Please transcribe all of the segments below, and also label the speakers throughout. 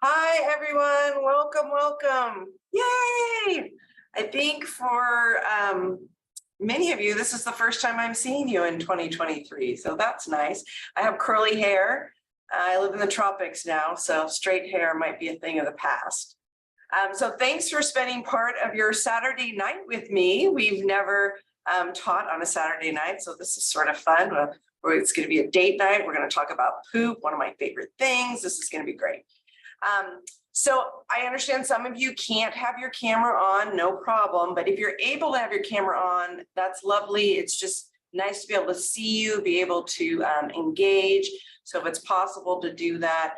Speaker 1: Hi, everyone. Welcome, welcome. Yay! I think for many of you, this is the first time I'm seeing you in 2023. So that's nice. I have curly hair. I live in the tropics now, so straight hair might be a thing of the past. So thanks for spending part of your Saturday night with me. We've never taught on a Saturday night, so this is sort of fun. It's going to be a date night. We're going to talk about poop, one of my favorite things. This is going to be great. So I understand some of you can't have your camera on, no problem. But if you're able to have your camera on, that's lovely. It's just nice to be able to see you, be able to engage. So if it's possible to do that,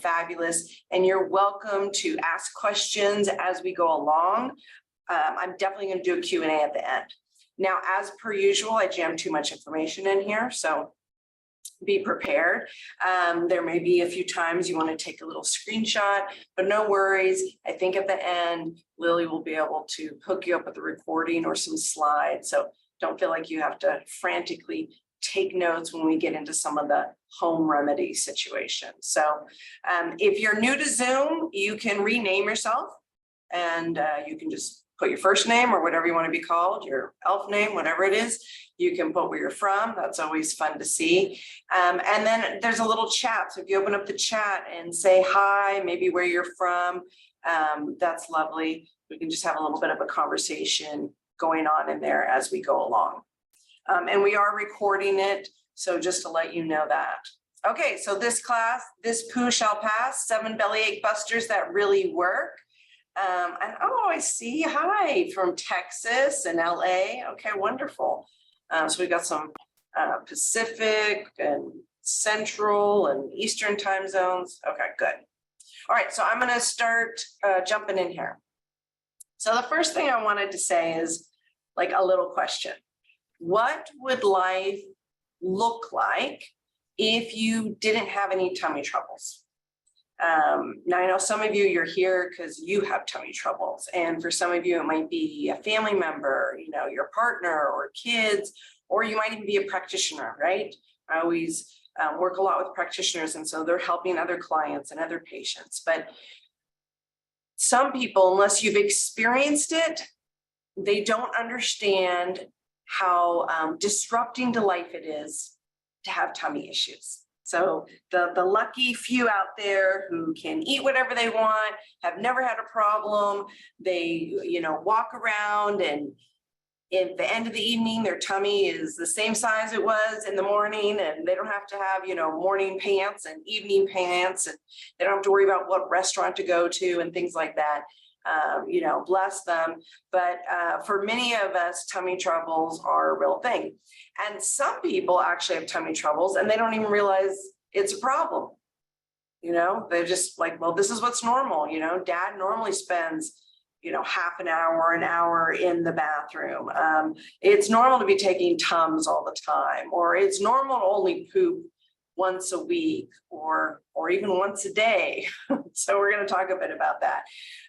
Speaker 1: fabulous. And you're welcome to ask questions as we go along. I'm definitely going to do a Q&A at the end. Now, as per usual, I jammed too much information in here, so be prepared. There may be a few times you want to take a little screenshot, but no worries. I think at the end, Lily will be able to hook you up with a recording or some slides. So don't feel like you have to frantically take notes when we get into some of the home remedy situations. So if you're new to Zoom, you can rename yourself and you can just put your first name or whatever you want to be called, your elf name, whatever it is. You can put where you're from. That's always fun to see. And then there's a little chat. So if you open up the chat and say hi, maybe where you're from, that's lovely. We can just have a little bit of a conversation going on in there as we go along. And we are recording it. So just to let you know that. Okay, so this class, this Poo Shall Pass, 7 bellyache busters that really work. And oh, I see. Hi from Texas and LA. Okay, wonderful. So we've got some Pacific and Central and Eastern time zones. Okay, good. All right, so I'm going to start jumping in here. So the first thing I wanted to say is like a little question. What would life look like if you didn't have any tummy troubles? Now I know some of you, you're here because you have tummy troubles. And for some of you, it might be a family member, you know, your partner or kids, or you might even be a practitioner, right? I always work a lot with practitioners. And so they're helping other clients and other patients. But some people, unless you've experienced it, they don't understand how disrupting to life it is to have tummy issues. So the lucky few out there who can eat whatever they want, have never had a problem, they, you know, walk around and at the end of the evening, their tummy is the same size it was in the morning, and they don't have to have, you know, morning pants and evening pants, and they don't have to worry about what restaurant to go to and things like that. You know, bless them. But for many of us, tummy troubles are a real thing. And some people actually have tummy troubles and they don't even realize it's a problem. You know, they're just like, well, this is what's normal. You know, dad normally spends, you know, half an hour in the bathroom. It's normal to be taking Tums all the time, or it's normal to only poop once a week or even once a day. So we're going to talk a bit about that.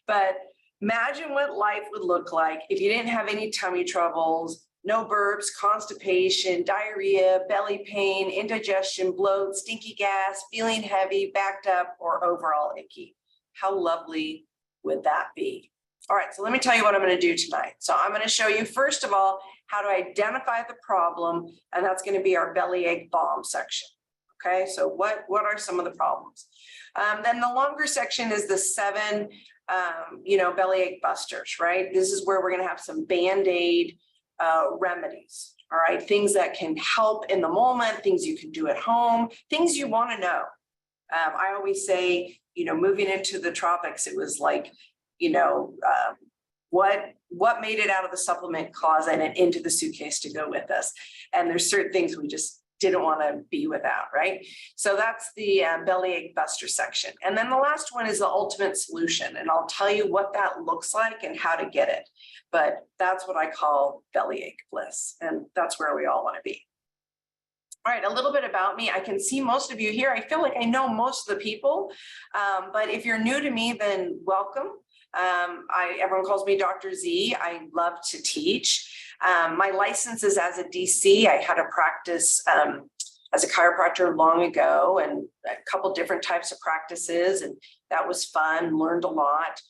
Speaker 1: But imagine what life would look like if you didn't have any tummy troubles, no burps, constipation, diarrhea, belly pain, indigestion, bloat, stinky gas, feeling heavy, backed up, or overall icky. How lovely would that be? All right, so let me tell you what I'm going to do tonight. So I'm going to show you, first of all, how to identify the problem, and that's going to be our bellyache balm section. Okay, so what are some of the problems? Then the longer section is the 7, you know, bellyache busters, right? This is where we're going to have some Band-Aid remedies, all right? Things that can help in the moment, things you can do at home, things you want to know. I always say, you know, moving into the tropics, it was like, you know, what made it out of the supplement closet and into the suitcase to go with us. And there's certain things we just didn't want to be without, right? So that's the bellyache buster section. And then the last one is the ultimate solution. And I'll tell you what that looks like and how to get it. But that's what I call bellyache bliss. And that's where we all want to be. All right, a little bit about me. I can see most of you here. I feel like I know most of the people, but if you're new to me, then welcome. Everyone calls me Dr. Z. I love to teach. My license is as a DC. I had a practice as a chiropractor long ago, and a couple different types of practices, and that was fun, learned a lot,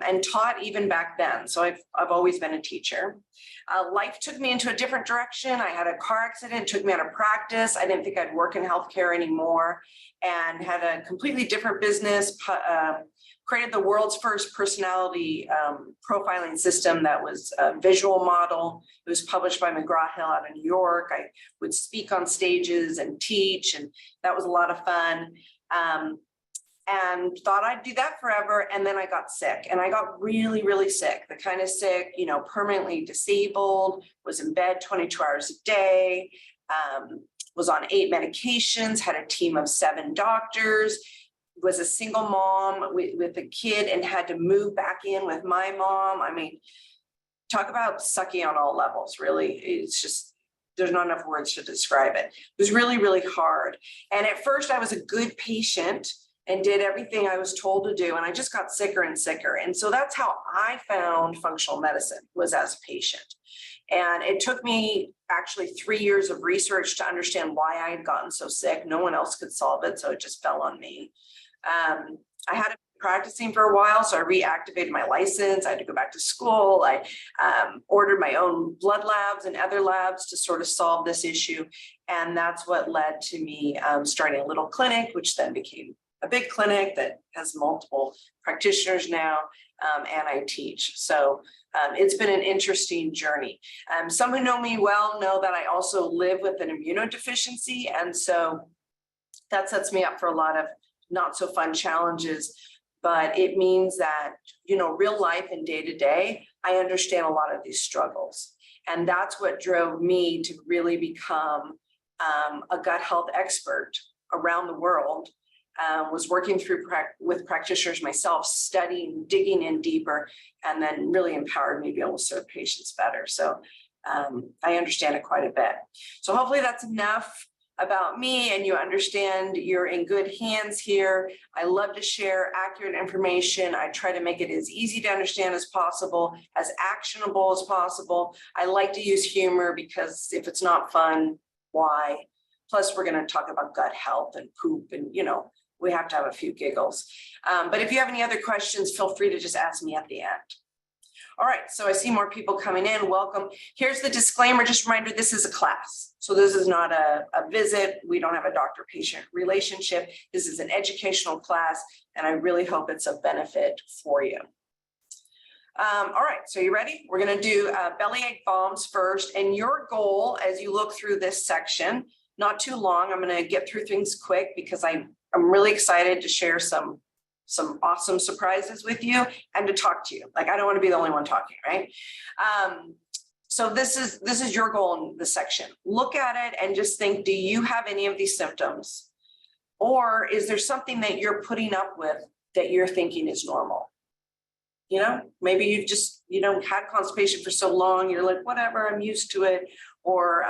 Speaker 1: and taught even back then. So I've always been a teacher. Life took me into a different direction. I had a car accident, took me out of practice. I didn't think I'd work in healthcare anymore, and had a completely different business, created the world's first personality profiling system that was a visual model. It was published by McGraw-Hill out of New York. I would speak on stages and teach, and that was a lot of fun. And thought I'd do that forever. And then I got sick, and I got really, really sick, the kind of sick, permanently disabled, was in bed 22 hours a day, was on 8 medications, had a team of 7 doctors, was a single mom with a kid, and had to move back in with my mom. I mean, talk about sucky on all levels, really. It's just, there's not enough words to describe it. It was really, really hard. And at first I was a good patient and did everything I was told to do. And I just got sicker and sicker. And so that's how I found functional medicine, was as a patient. And it took me actually 3 years of research to understand why I had gotten so sick. No one else could solve it, so it just fell on me. I had to be practicing for a while, so I reactivated my license. I had to go back to school. I ordered my own blood labs and other labs to sort of solve this issue. And that's what led to me starting a little clinic, which then became a big clinic that has multiple practitioners now, and I teach. So it's been an interesting journey. Some who know me well know that I also live with an immunodeficiency, and so that sets me up for a lot of not so fun challenges. But it means that, real life and day to day, I understand a lot of these struggles. And that's what drove me to really become a gut health expert around the world. Was working with practitioners myself, studying, digging in deeper, and then really empowered me to be able to serve patients better. So I understand it quite a bit. So hopefully that's enough about me, and you understand you're in good hands here. I love to share accurate information. I try to make it as easy to understand as possible, as actionable as possible. I like to use humor, because if it's not fun, why? Plus, we're going to talk about gut health and poop, and we have to have a few giggles. But if you have any other questions, feel free to just ask me at the end. All right, so I see more people coming in. Welcome. Here's the disclaimer. Just a reminder, this is a class. So this is not a visit. We don't have a doctor-patient relationship. This is an educational class, and I really hope it's of benefit for you. All right, so you ready? We're going to do bellyache bombs first. And your goal, as you look through this section, not too long, I'm going to get through things quick, because I'm really excited to share some awesome surprises with you and to talk to you. Like, I don't want to be the only one talking, right? So this is your goal in this section. Look at it and just think, do you have any of these symptoms? Or is there something that you're putting up with that you're thinking is normal? Maybe you've just, had constipation for so long, you're like, whatever, I'm used to it. Or,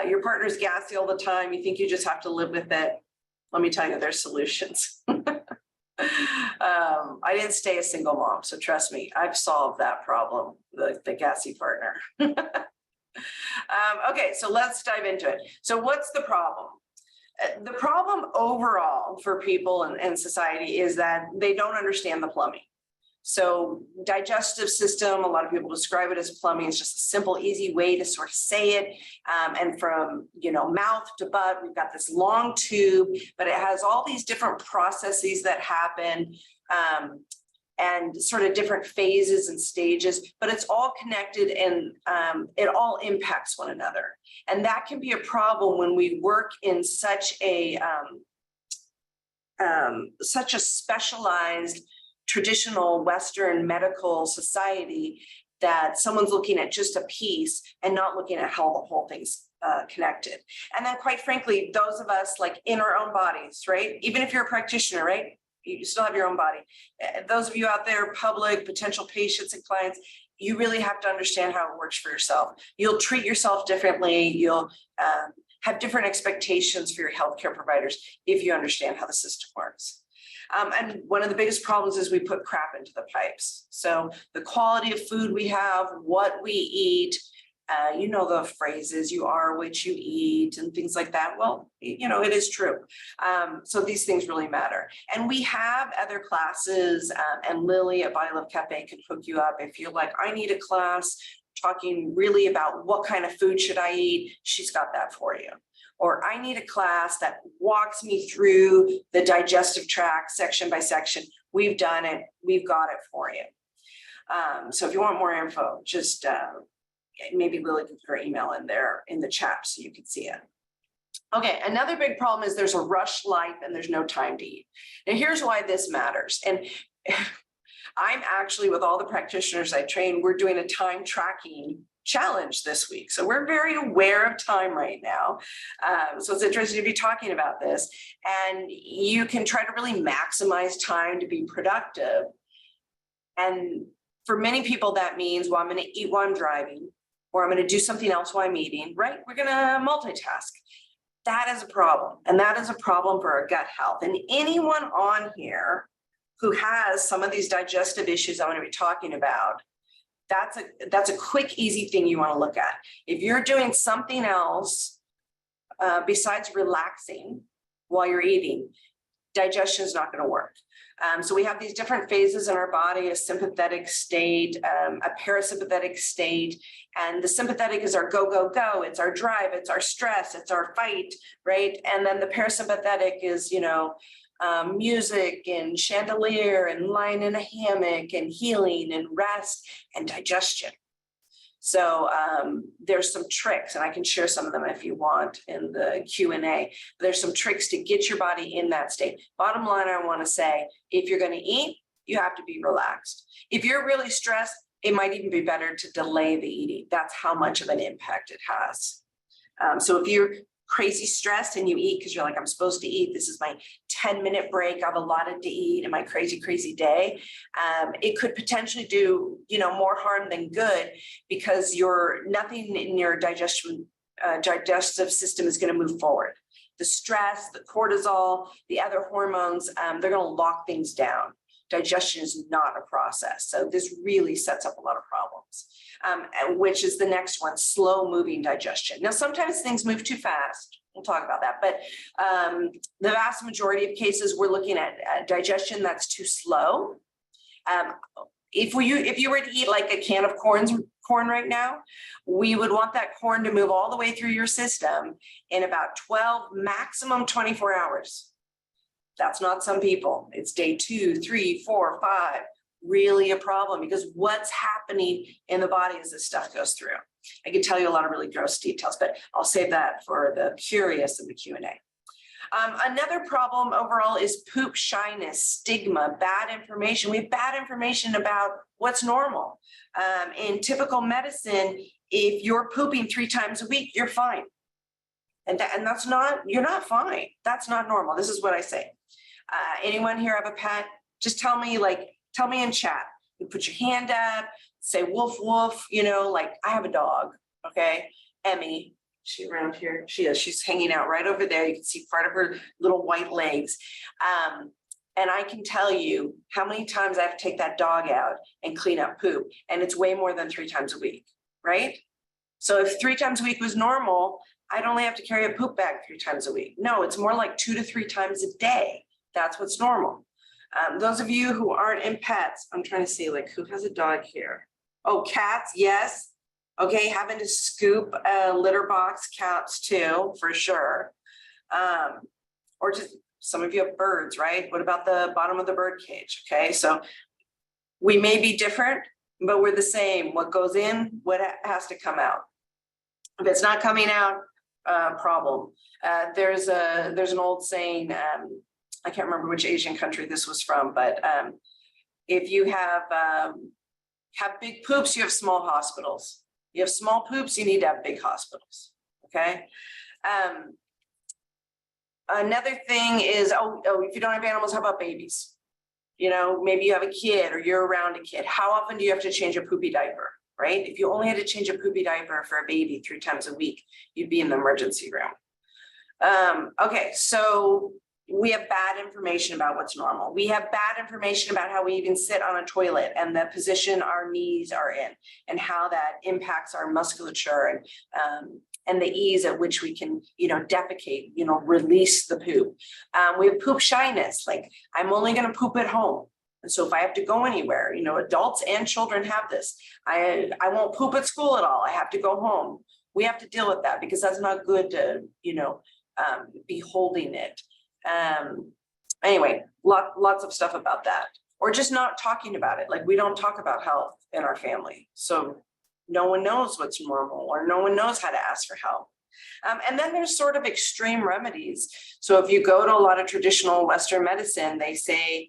Speaker 1: your partner's gassy all the time, you think you just have to live with it. Let me tell you, there's solutions. I didn't stay a single mom, so trust me, I've solved that problem, the gassy partner. Okay, so let's dive into it. So what's the problem? The problem overall for people and society is that they don't understand the plumbing. So digestive system, a lot of people describe it as plumbing. It's just a simple, easy way to sort of say it. And from, mouth to butt, we've got this long tube, but it has all these different processes that happen, and sort of different phases and stages, but it's all connected, and it all impacts one another. And that can be a problem when we work in such a specialized traditional Western medical society, that someone's looking at just a piece and not looking at how the whole thing's connected. And then, quite frankly, those of us like in our own bodies, right? Even if you're a practitioner, right? You still have your own body. Those of you out there, public, potential patients and clients, you really have to understand how it works for yourself. You'll treat yourself differently. You'll have different expectations for your healthcare providers if you understand how the system works. And one of the biggest problems is we put crap into the pipes. So the quality of food we have, what we eat, You know the phrases, you are what you eat and things like that. Well, you know, it is true. So these things really matter. And we have other classes, and Lily at Body Love Cafe can hook you up if you're like, I need a class talking really about what kind of food should I eat. She's got that for you. Or I need a class that walks me through the digestive tract section by section. We've done it. We've got it for you. So if you want more info, just maybe Lily can put her email in there in the chat so you can see it. Okay, another big problem is there's a rush life and there's no time to eat. Now here's why this matters. And I'm actually, with all the practitioners I train, we're doing a time tracking challenge this week. So we're very aware of time right now. So it's interesting to be talking about this. And you can try to really maximize time to be productive. And for many people, that means, well, I'm going to eat while I'm driving, or I'm going to do something else while I'm eating, right? We're going to multitask. That is a problem. And that is a problem for our gut health. And anyone on here who has some of these digestive issues I'm going to be talking about, that's a quick, easy thing you want to look at. If you're doing something else besides relaxing while you're eating, digestion is not going to work. So we have these different phases in our body: a sympathetic state, a parasympathetic state, and the sympathetic is our go, go, go. It's our drive, it's our stress, it's our fight, right? And then the parasympathetic is, you know, music and chandelier and lying in a hammock and healing and rest and digestion. So there's some tricks, and I can share some of them if you want in the Q&A. There's some tricks to get your body in that state. Bottom line, I want to say, if you're going to eat, you have to be relaxed. If you're really stressed, it might even be better to delay the eating. That's how much of an impact it has. So if you're crazy stressed and you eat because you're like, I'm supposed to eat, this is my 10-minute break, I've allotted to eat in my crazy day, it could potentially do, you know, more harm than good, because nothing in your digestive system is going to move forward. The stress, the cortisol, the other hormones, they're going to lock things down. Digestion is not a process. So this really sets up a lot of problems. Which is the next one, slow moving digestion. Now, sometimes things move too fast. We'll talk about that. But the vast majority of cases, we're looking at digestion that's too slow. If you were to eat like a can of corn right now, we would want that corn to move all the way through your system in about 12, maximum 24 hours. That's not some people. It's day 2, 3, 4, 5. Really a problem, because what's happening in the body as this stuff goes through. I can tell you a lot of really gross details, but I'll save that for the curious in the Q&A. Another problem overall is poop shyness, stigma, bad information. We have bad information about what's normal. In typical medicine, if you're pooping 3 times a week, you're fine. And that's not, you're not fine. That's not normal. This is what I say. Anyone here have a pet? Just tell me in chat. You put your hand up, say woof, woof, you know, like I have a dog, okay? Emmy, she around here, she's hanging out right over there. You can see part of her little white legs. And I can tell you how many times I have to take that dog out and clean up poop. And it's way more than 3 times a week, right? So if 3 times a week was normal, I'd only have to carry a poop bag 3 times a week. No, it's more like 2 to 3 times a day. That's what's normal. Those of you who aren't in pets, I'm trying to see like who has a dog here. Oh, cats, yes. Okay, having to scoop a litter box counts too, for sure. Or just some of you have birds, right? What about the bottom of the bird cage? Okay, so we may be different, but we're the same. What goes in, what has to come out. If it's not coming out, problem. There's an old saying, I can't remember which Asian country this was from, but if you have big poops, you have small hospitals. You have small poops, you need to have big hospitals, okay? Another thing is, if you don't have animals, how about babies? You know, maybe you have a kid or you're around a kid. How often do you have to change a poopy diaper, right? If you only had to change a poopy diaper for a baby 3 times a week, you'd be in the emergency room. Okay, so we have bad information about what's normal. We have bad information about how we even sit on a toilet and the position our knees are in and how that impacts our musculature and the ease at which we can, defecate, release the poop. We have poop shyness, like I'm only going to poop at home. And so if I have to go anywhere, adults and children have this. I won't poop at school at all. I have to go home. We have to deal with that because that's not good to, be holding it. Anyway, lots of stuff about that, or just not talking about it. Like we don't talk about health in our family. So no one knows what's normal or no one knows how to ask for help. And then there's sort of extreme remedies. So if you go to a lot of traditional Western medicine, they say,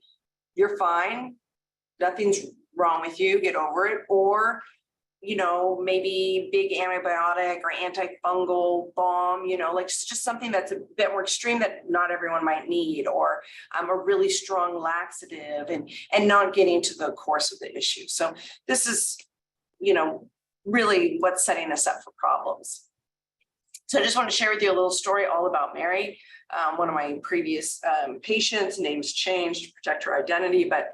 Speaker 1: you're fine, nothing's wrong with you, get over it. Or, maybe big antibiotic or antifungal balm, like just something that's a bit more extreme that not everyone might need, or a really strong laxative and not getting to the course of the issue. So this is, really what's setting us up for problems. So I just want to share with you a little story all about Mary. One of my previous patients, name's changed to protect her identity, but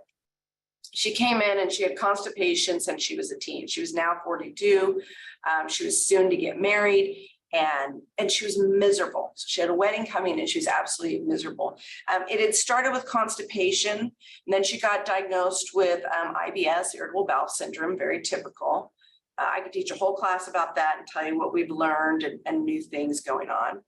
Speaker 1: she came in and she had constipation since she was a teen. She was now 42. She was soon to get married and she was miserable. So she had a wedding coming and she was absolutely miserable. It had started with constipation, and then she got diagnosed with IBS, irritable bowel syndrome, very typical. I could teach a whole class about that and tell you what we've learned and new things going on.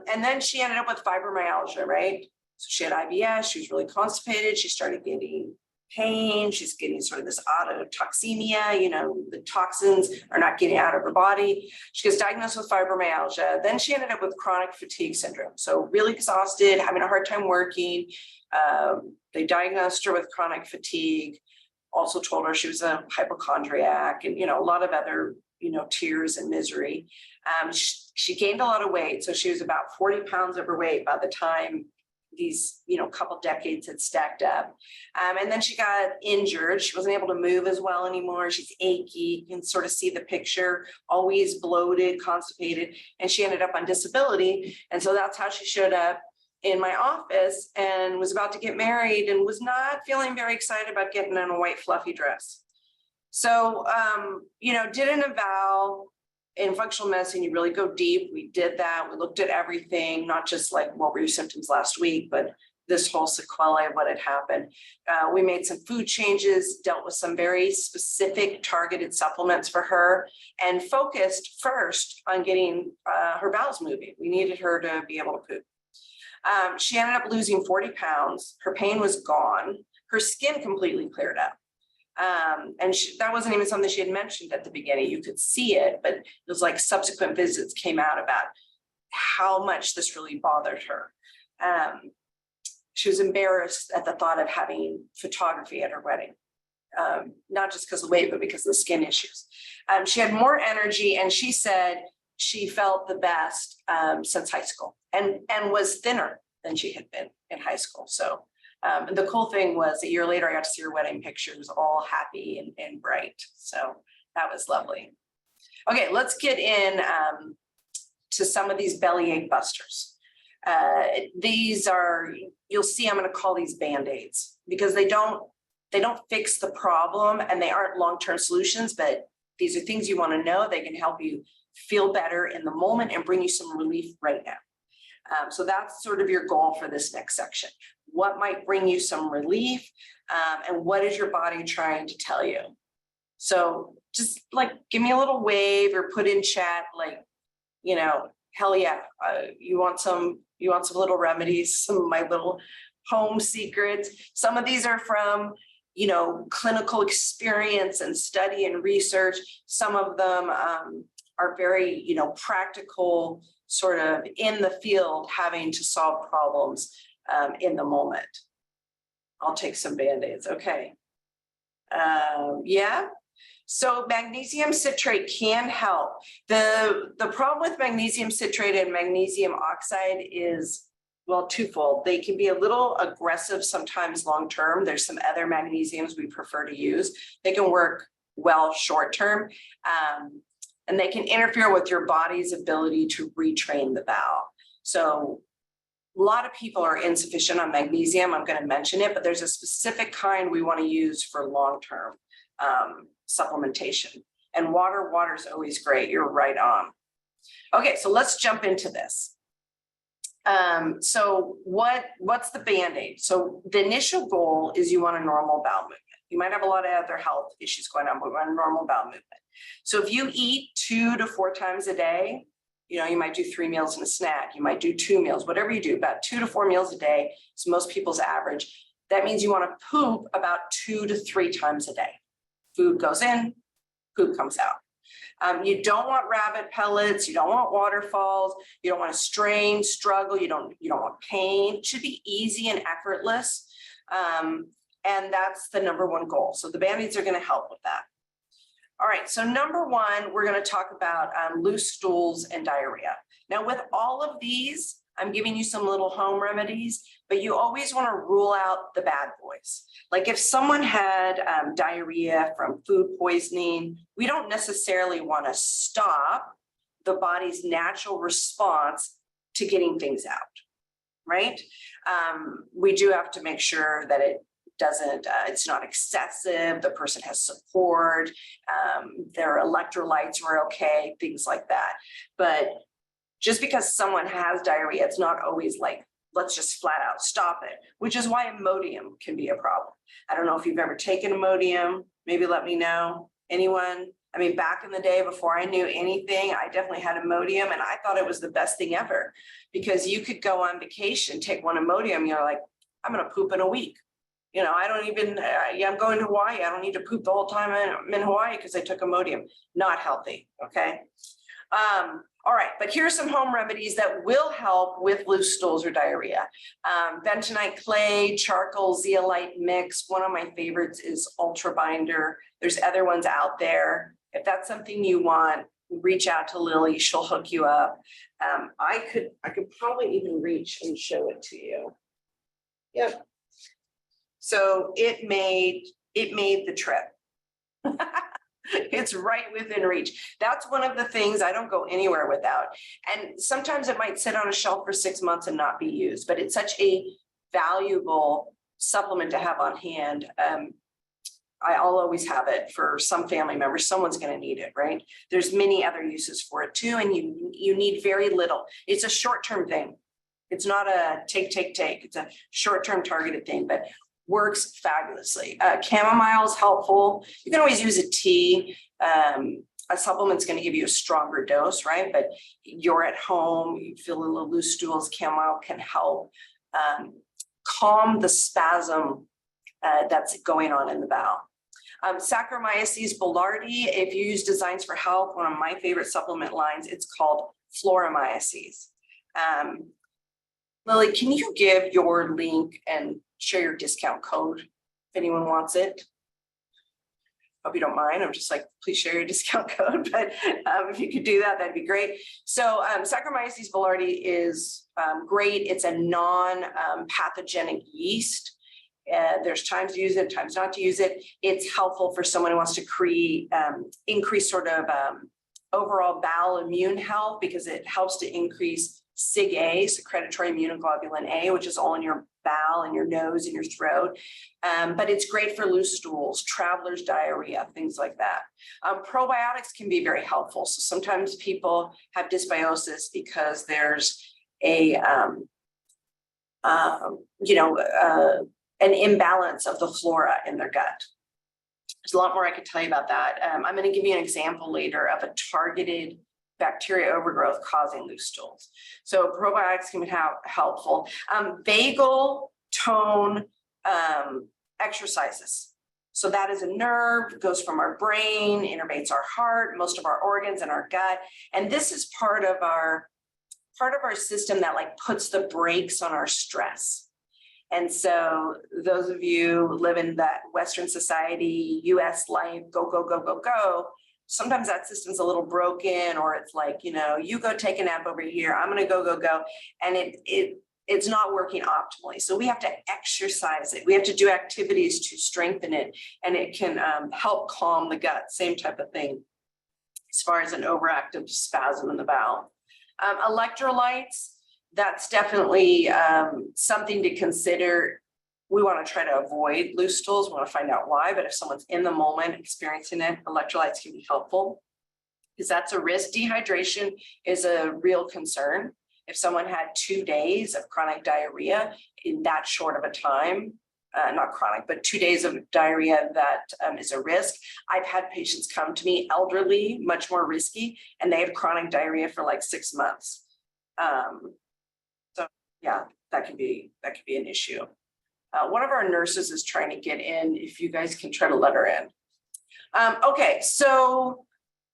Speaker 1: And then she ended up with fibromyalgia, right? So she had IBS, she was really constipated, she started getting pain, she's getting sort of this autotoxemia, the toxins are not getting out of her body. She gets diagnosed with fibromyalgia. Then she ended up with chronic fatigue syndrome. So really exhausted, having a hard time working. They diagnosed her with chronic fatigue, also told her she was a hypochondriac and, a lot of other, tears and misery. She gained a lot of weight. So she was about 40 pounds overweight by the time these, couple decades had stacked up. And then she got injured. She wasn't able to move as well anymore. She's achy. You can sort of see the picture, always bloated, constipated, and she ended up on disability. And so that's how she showed up in my office and was about to get married and was not feeling very excited about getting in a white fluffy dress. So, did an eval. In functional medicine, you really go deep. We did that. We looked at everything, not just like what were your symptoms last week, but this whole sequelae of what had happened. We made some food changes, dealt with some very specific targeted supplements for her, and focused first on getting her bowels moving. We needed her to be able to poop. She ended up losing 40 pounds. Her pain was gone. Her skin completely cleared up. And that wasn't even something she had mentioned at the beginning. You could see it, but it was like subsequent visits came out about how much this really bothered her. She was embarrassed at the thought of having photography at her wedding, not just because of the weight, but because of the skin issues. She had more energy, and she said she felt the best since high school, and was thinner than she had been in high school. So the cool thing was a year later, I got to see her wedding pictures, all happy and bright. So that was lovely. Okay, let's get in to some of these bellyache busters. These are, you'll see, I'm going to call these Band-Aids because they don't fix the problem and they aren't long-term solutions, but these are things you want to know. They can help you feel better in the moment and bring you some relief right now. So that's sort of your goal for this next section. What might bring you some relief, and what is your body trying to tell you? So just like give me a little wave or put in chat, like, hell yeah, you want some little remedies, some of my little home secrets. Some of these are from, clinical experience and study and research. Some of them are very, practical, sort of in the field, having to solve problems in the moment. I'll take some Band-Aids. Okay. Yeah. So magnesium citrate can help. The problem with magnesium citrate and magnesium oxide is, well, twofold. They can be a little aggressive sometimes long-term. There's some other magnesiums we prefer to use. They can work well short-term, and they can interfere with your body's ability to retrain the bowel. So A lot of people are insufficient on magnesium. I'm going to mention it, but there's a specific kind we want to use for long-term supplementation. And water is always great. You're right on. Okay, so let's jump into this. So what's the Band-Aid? So the initial goal is you want a normal bowel movement. You might have a lot of other health issues going on, but we want a normal bowel movement. So if you eat 2 to 4 times a day, you know, you might do 3 meals and a snack. You might do 2 meals, whatever you do, about 2 to 4 meals a day is most people's average. That means you want to poop about 2 to 3 times a day. Food goes in, poop comes out. You don't want rabbit pellets. You don't want waterfalls. You don't want to strain, struggle. You don't want pain. It should be easy and effortless. And that's the #1 goal. So the Band-Aids are going to help with that. All right, so #1, we're going to talk about loose stools and diarrhea. Now, with all of these, I'm giving you some little home remedies, but you always want to rule out the bad boys. Like if someone had diarrhea from food poisoning, we don't necessarily want to stop the body's natural response to getting things out, right? We do have to make sure that it's not excessive, the person has support, their electrolytes were okay, things like that. But just because someone has diarrhea, it's not always like, let's just flat out stop it, which is why Imodium can be a problem. I don't know if you've ever taken Imodium, maybe let me know. Anyone? I mean, back in the day before I knew anything, I definitely had Imodium and I thought it was the best thing ever because you could go on vacation, take one Imodium, you're like, I'm gonna poop in a week. You know, I don't even, I'm going to Hawaii. I don't need to poop the whole time I'm in Hawaii because I took Imodium. Not healthy, okay? All right, but here's some home remedies that will help with loose stools or diarrhea. Bentonite clay, charcoal, zeolite mix. One of my favorites is Ultra Binder. There's other ones out there. If that's something you want, reach out to Lily. She'll hook you up. I could probably even reach and show it to you. Yep. So it made the trip. It's right within reach. That's one of the things I don't go anywhere without. And sometimes it might sit on a shelf for 6 months and not be used, but it's such a valuable supplement to have on hand. I'll always have it for some family members. Someone's going to need it, right? There's many other uses for it too, and you need very little. It's a short-term thing. It's not a take. It's a short-term targeted thing, but works fabulously. Chamomile is helpful. You can always use a tea. A supplement's going to give you a stronger dose, right? But you're at home, you feel a little loose stools, chamomile can help calm the spasm that's going on in the bowel. Saccharomyces boulardii, if you use Designs for Health, one of my favorite supplement lines, it's called Floromyces. Lily, can you give your link and share your discount code if anyone wants it? Hope you don't mind. I'm just like, please share your discount code. But if you could do that, that'd be great. So Saccharomyces boulardii is great. It's a non-pathogenic yeast. There's times to use it, times not to use it. It's helpful for someone who wants to increase sort of overall bowel immune health because it helps to increase SIG-A, secretory immunoglobulin A, which is all in your bowel and your nose and your throat. But it's great for loose stools, traveler's diarrhea, things like that. Probiotics can be very helpful. So sometimes people have dysbiosis because there's an imbalance of the flora in their gut. There's a lot more I could tell you about that. I'm going to give you an example later of a targeted bacteria overgrowth causing loose stools. So probiotics can be helpful. Vagal tone exercises. So that is a nerve, goes from our brain, innervates our heart, most of our organs and our gut. And this is part of our system that like puts the brakes on our stress. And so those of you who live in that Western society, US life, go, go, go, go, go, sometimes that system's a little broken, or it's like, you go take a nap over here, I'm going to go, go, go. And it's not working optimally. So we have to exercise it. We have to do activities to strengthen it, and it can help calm the gut, same type of thing as far as an overactive spasm in the bowel. Electrolytes, that's definitely something to consider. We want to try to avoid loose stools. We want to find out why, but if someone's in the moment experiencing it, electrolytes can be helpful because that's a risk. Dehydration is a real concern. If someone had 2 days of chronic diarrhea in that short of a time, not chronic, but 2 days of diarrhea, that is a risk. I've had patients come to me, elderly, much more risky, and they have chronic diarrhea for like 6 months. So yeah, that could be an issue. One of our nurses is trying to get in. If you guys can try to let her in. Okay, so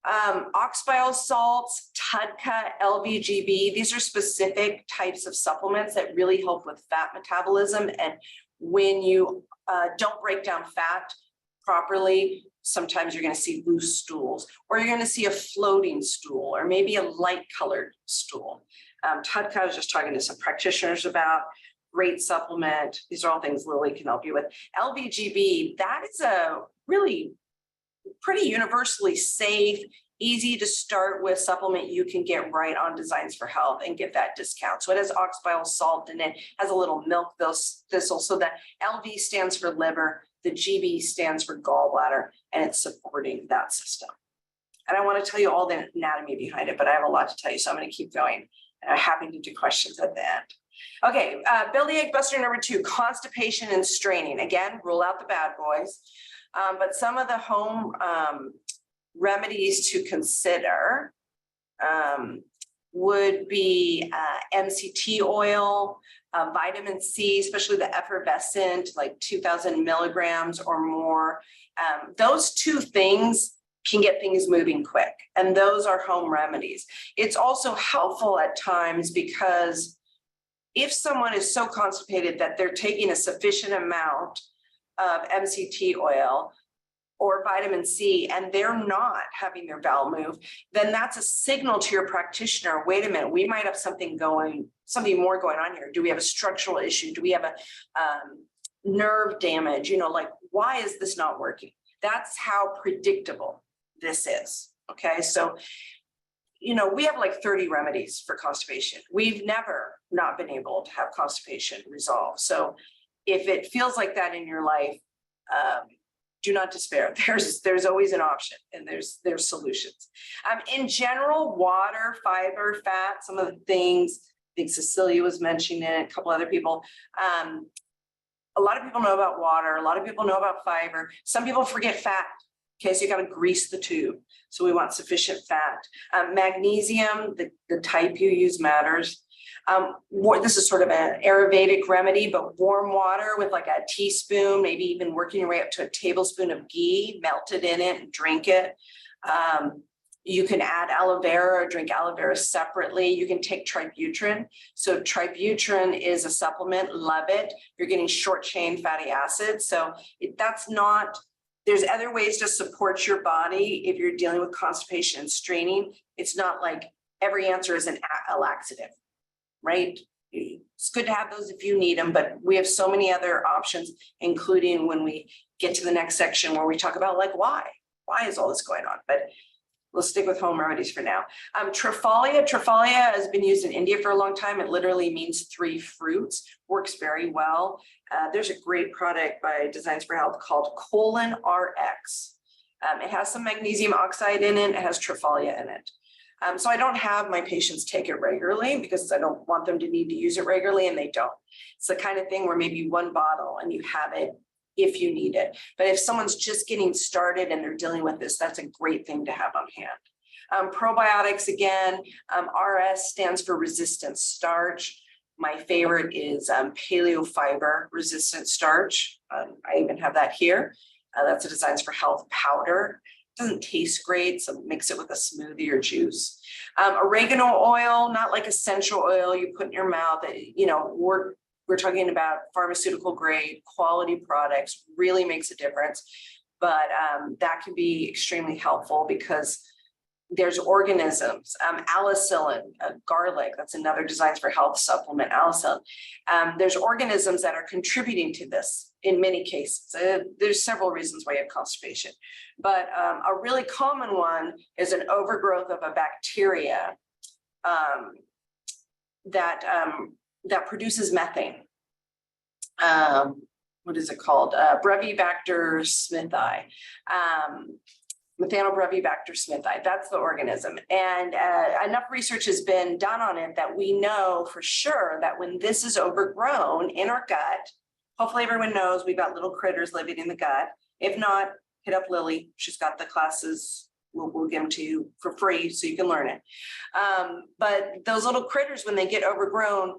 Speaker 1: ox bile salts, TUDCA, LVGB, these are specific types of supplements that really help with fat metabolism. And when you don't break down fat properly, sometimes you're going to see loose stools, or you're going to see a floating stool, or maybe a light colored stool. TUDCA, I was just talking to some practitioners about. Great supplement. These are all things Lily can help you with. LVGB, that is a really pretty universally safe, easy to start with supplement you can get right on Designs for Health and get that discount. So it has ox bile salt in it, has a little milk thistle. So that LV stands for liver, the GB stands for gallbladder, and it's supporting that system. And I want to tell you all the anatomy behind it, but I have a lot to tell you, so I'm going to keep going. And I'm happy to do questions at the end. Okay, bellyache buster number 2, constipation and straining. Again, rule out the bad boys. But some of the home remedies to consider would be MCT oil, vitamin C, especially the effervescent, like 2,000 milligrams or more. Those 2 things can get things moving quick, and those are home remedies. It's also helpful at times because if someone is so constipated that they're taking a sufficient amount of MCT oil or vitamin C and they're not having their bowel move, then that's a signal to your practitioner. Wait a minute, we might have something more going on here. Do we have a structural issue? Do we have a nerve damage? You know, like, why is this not working? That's how predictable this is. Okay, so you know, we have like 30 remedies for constipation. We've never not been able to have constipation resolved. So if it feels like that in your life, do not despair. There's always an option, and there's solutions. In general, water, fiber, fat, some of the things, I think Cecilia was mentioning it, a couple other people. A lot of people know about water. A lot of people know about fiber. Some people forget fat. Okay, so you got to grease the tube. So we want sufficient fat. Magnesium, the type you use matters. This is sort of an Ayurvedic remedy, but warm water with like a teaspoon, maybe even working your way up to a tablespoon of ghee, melted in it and drink it. You can add aloe vera or drink aloe vera separately. You can take tributrin. So tributrin is a supplement, love it. You're getting short chain fatty acids. So that's not, there's other ways to support your body if you're dealing with constipation and straining. It's not like every answer is a laxative, right? It's good to have those if you need them, but we have so many other options, including when we get to the next section where we talk about like, why is all this going on? But let's stick with home remedies for now. Triphalia has been used in India for a long time. It literally means 3 fruits, works very well. There's a great product by Designs for Health called Colon RX. It has some magnesium oxide in it. It has Triphalia in it. So I don't have my patients take it regularly because I don't want them to need to use it regularly, and they don't. It's the kind of thing where maybe 1 bottle and you have it if you need it. But if someone's just getting started and they're dealing with this, that's a great thing to have on hand. Probiotics, again, RS stands for resistant starch. My favorite is paleo fiber resistant starch. I even have that here. That's a Designs for Health powder. Doesn't taste great, so mix it with a smoothie or juice. Oregano oil, not like essential oil you put in your mouth. You know, we're talking about pharmaceutical grade quality products, really makes a difference. But that can be extremely helpful because there's organisms, alicillin, garlic, that's another Designs for Health supplement, alicillin. There's organisms that are contributing to this in many cases. There's several reasons why you have constipation, but a really common one is an overgrowth of a bacteria that produces methane. What is it called? Brevibacter smithii. Methanobrevibacter smithii, that's the organism. And enough research has been done on it that we know for sure that when this is overgrown in our gut, hopefully everyone knows we've got little critters living in the gut. If not, hit up Lily. She's got the classes. We'll give them to you for free so you can learn it. But those little critters, when they get overgrown,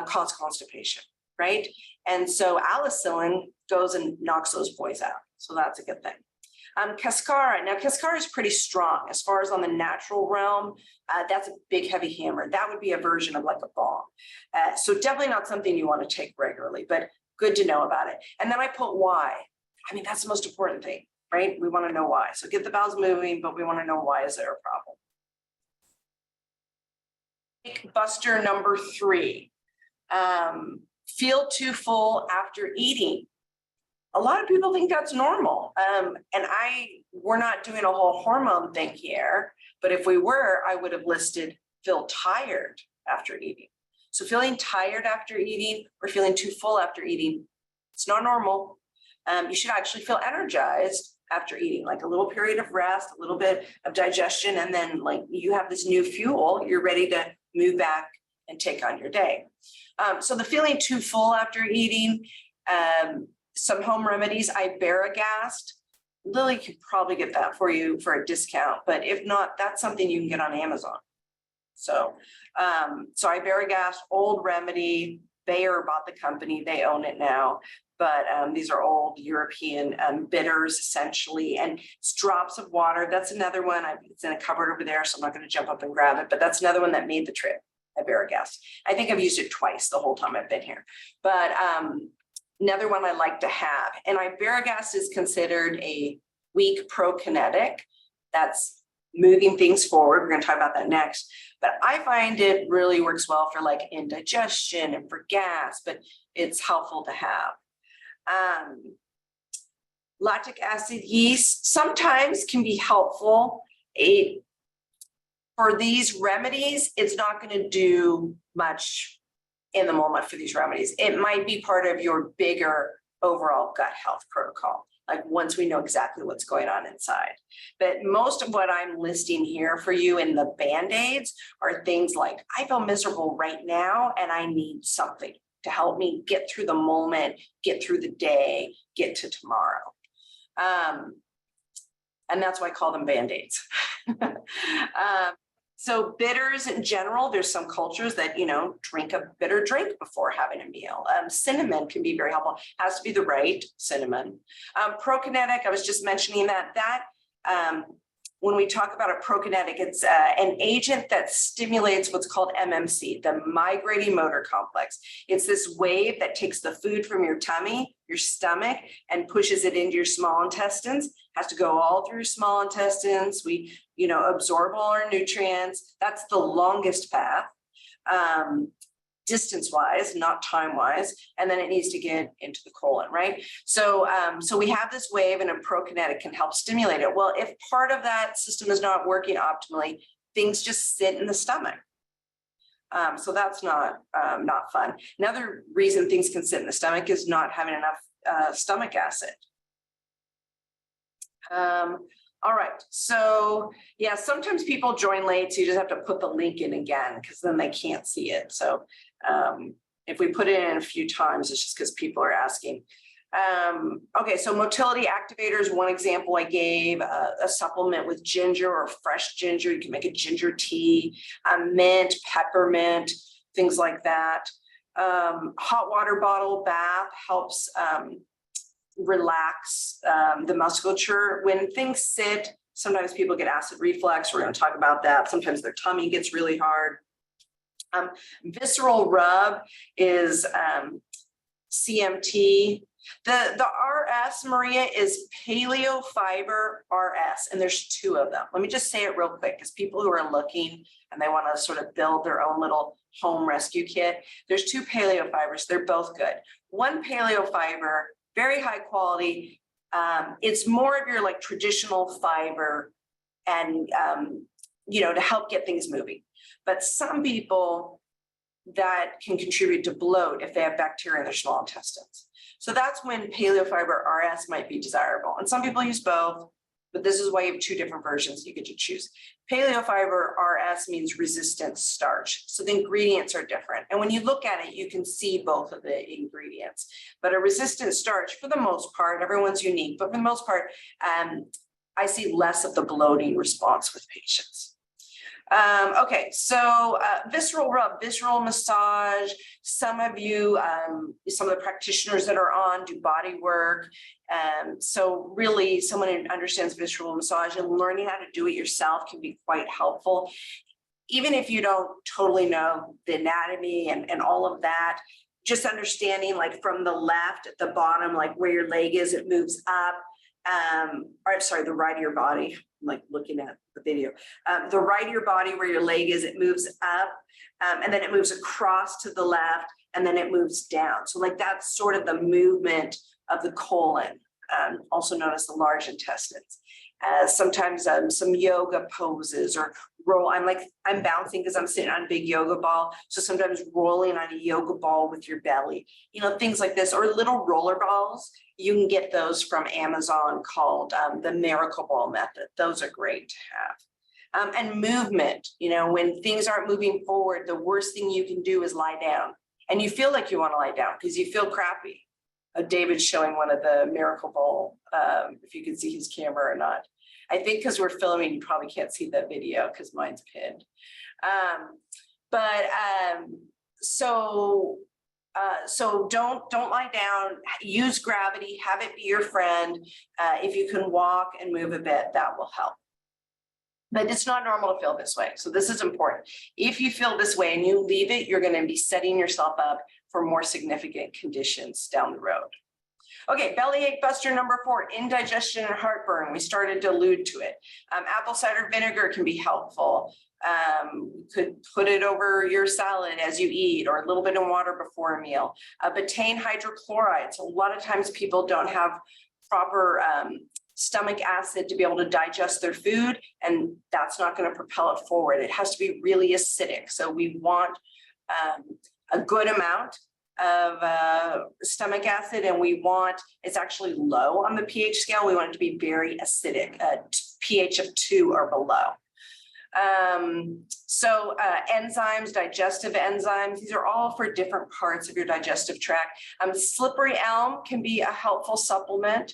Speaker 1: cause constipation, right? And so alicillin goes and knocks those boys out. So that's a good thing. Cascara. Now, cascara is pretty strong as far as on the natural realm. That's a big, heavy hammer. That would be a version of like a bomb. So definitely not something you want to take regularly, but good to know about it. And then I put why. I mean, that's the most important thing, right? We want to know why. So get the bowels moving, but we want to know why is there a problem. Buster number 3. Feel too full after eating. A lot of people think that's normal. And we're not doing a whole hormone thing here, but if we were, I would have listed feel tired after eating. So feeling tired after eating or feeling too full after eating, it's not normal. You should actually feel energized after eating, like a little period of rest, a little bit of digestion, and then like you have this new fuel, you're ready to move back and take on your day. So the feeling too full after eating, some home remedies, Iberogast. Lily could probably get that for you for a discount, but if not, that's something you can get on Amazon. So, Iberogast, old remedy. Bayer bought the company, they own it now, but these are old European bitters essentially, and it's drops of water. That's another one. It's in a cupboard over there, so I'm not going to jump up and grab it, but that's another one that made the trip. Iberogast. I think I've used it twice the whole time I've been here, but another one I like to have. And Iberogast is considered a weak prokinetic. That's moving things forward. We're going to talk about that next. But I find it really works well for like indigestion and for gas, but it's helpful to have. Lactic acid yeast sometimes can be helpful. For these remedies, it's not going to do much in the moment for these remedies. It might be part of your bigger overall gut health protocol, like once we know exactly what's going on inside. But most of what I'm listing here for you in the Band-Aids are things like, I feel miserable right now and I need something to help me get through the moment, get through the day, get to tomorrow. And that's why I call them Band-Aids. So bitters in general, there's some cultures that, drink a bitter drink before having a meal. Cinnamon can be very helpful. Has to be the right cinnamon. Prokinetic, I was just mentioning that when we talk about a prokinetic, it's an agent that stimulates what's called MMC, the migrating motor complex. It's this wave that takes the food from your tummy, your stomach, and pushes it into your small intestines. Has to go all through small intestines. We, absorb all our nutrients. That's the longest path, distance-wise, not time-wise, and then it needs to get into the colon, right? So, so we have this wave, and a prokinetic can help stimulate it. Well, if part of that system is not working optimally, things just sit in the stomach. So that's not fun. Another reason things can sit in the stomach is not having enough stomach acid. All right, so yeah, sometimes people join late, so you just have to put the link in again because then they can't see it. So if we put it in a few times, it's just because people are asking. Okay, so motility activators, one example I gave, a supplement with ginger or fresh ginger. You can make a ginger tea, mint, peppermint, things like that. Hot water bottle bath helps relax the musculature. When things sit, sometimes people get acid reflux. We're going to talk about that. Sometimes their tummy gets really hard. Visceral rub is CMT. The RS, Maria, is paleo fiber RS, and there's 2 of them. Let me just say it real quick, because people who are looking and they want to sort of build their own little home rescue kit, there's 2 paleo fibers. They're both good. One paleo fiber, very high quality. It's more of your like traditional fiber and, to help get things moving. But some people that can contribute to bloat if they have bacteria in their small intestines. So that's when paleofiber RS might be desirable. And some people use both, but this is why you have two different versions you get to choose. Paleofiber RS means resistant starch. So the ingredients are different. And when you look at it, you can see both of the ingredients. But a resistant starch, for the most part, everyone's unique, but for the most part, I see less of the bloating response with patients. Okay, so visceral rub, visceral massage. Some of you, some of the practitioners that are on do body work. So really someone who understands visceral massage and learning how to do it yourself can be quite helpful. Even if you don't totally know the anatomy and all of that, just understanding like from the left at the bottom, like where your leg is, it moves up. Or sorry, the right of your body, I'm like looking at the video. The right of your body where your leg is, it moves up and then it moves across to the left and then it moves down. So like that's sort of the movement of the colon, also known as the large intestines. Sometimes some yoga poses or roll. I'm bouncing because I'm sitting on a big yoga ball. So sometimes rolling on a yoga ball with your belly, you know, things like this, or little roller balls. You can get those from Amazon called the Miracle Ball method. Those are great to have. And movement, you know, when things aren't moving forward, the worst thing you can do is lie down. And you feel like you want to lie down because you feel crappy. David's showing one of the Miracle Ball, if you can see his camera or not. I think because we're filming, you probably can't see that video because mine's pinned. So don't lie down, use gravity, have it be your friend. If you can walk and move a bit, that will help. But it's not normal to feel this way. So this is important. If you feel this way and you leave it, you're going to be setting yourself up for more significant conditions down the road. Okay, bellyache buster number 4, indigestion and heartburn. We started to allude to it. Apple cider vinegar can be helpful. You could put it over your salad as you eat, or a little bit of water before a meal. Betaine hydrochloride. So a lot of times people don't have proper stomach acid to be able to digest their food, and that's not going to propel it forward. It has to be really acidic. So we want a good amount of stomach acid, and we want, it's actually low on the pH scale. We want it to be very acidic, pH of 2 or below. Enzymes, digestive enzymes, these are all for different parts of your digestive tract. Slippery elm can be a helpful supplement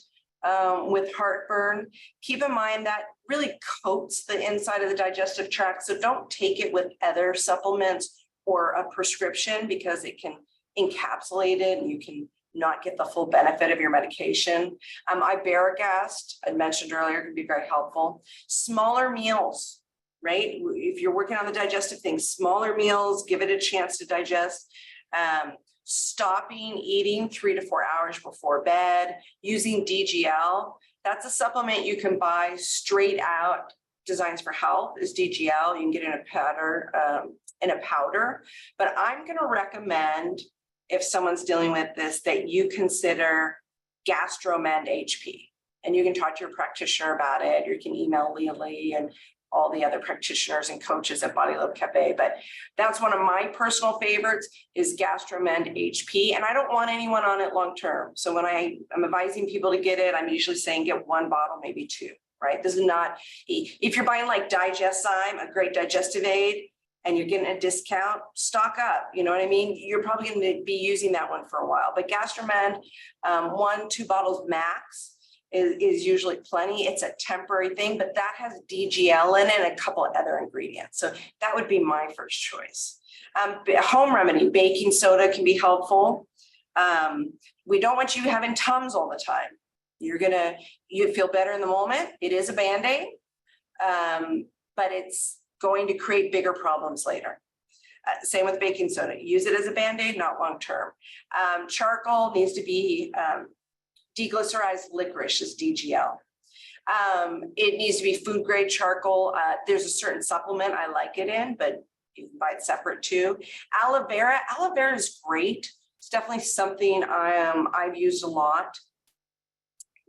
Speaker 1: with heartburn. Keep in mind that really coats the inside of the digestive tract, so don't take it with other supplements or a prescription because it can encapsulate it and you can not get the full benefit of your medication. Iberogast, I mentioned earlier, can be very helpful. Smaller meals, right? If you're working on the digestive things, smaller meals, give it a chance to digest. Stopping eating 3 to 4 hours before bed, using DGL. That's a supplement you can buy straight out. Designs for Health is DGL. You can get it in a powder. But I'm going to recommend, if someone's dealing with this, that you consider GastroMend HP. And you can talk to your practitioner about it, or you can email Leah Lee and all the other practitioners and coaches at Body Love Cafe. But that's one of my personal favorites is GastroMend HP. And I don't want anyone on it long term. So when I'm advising people to get it, I'm usually saying get 1 bottle, maybe 2, right? This is not, if you're buying like Digeszyme, a great digestive aid, and you're getting a discount, stock up, you know what I mean? You're probably going to be using that one for a while. But GastroMend, 1-2 bottles max is usually plenty. It's a temporary thing, but that has DGL in it and a couple of other ingredients. So that would be my first choice. Home remedy, baking soda can be helpful. We don't want you having Tums all the time. You feel better in the moment. It is a Band-Aid, but it's going to create bigger problems later. Same with baking soda. Use it as a Band-Aid, not long term. Charcoal needs to be deglycerized licorice is DGL. It needs to be food grade charcoal. There's a certain supplement I like it in, but you can buy it separate too. Aloe vera is great. It's definitely something I've used a lot.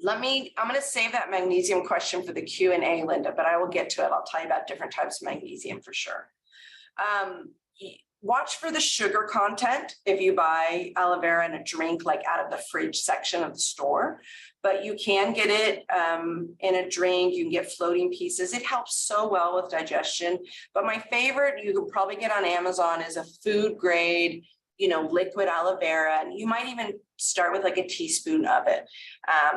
Speaker 1: I'm going to save that magnesium question for the Q&A, Linda, but I will get to it. I'll tell you about different types of magnesium for sure. Watch for the sugar content if you buy aloe vera in a drink, like out of the fridge section of the store, but you can get it in a drink. You can get floating pieces. It helps so well with digestion. But my favorite you could probably get on Amazon is a food grade, liquid aloe vera. And you might even start with like a teaspoon of it.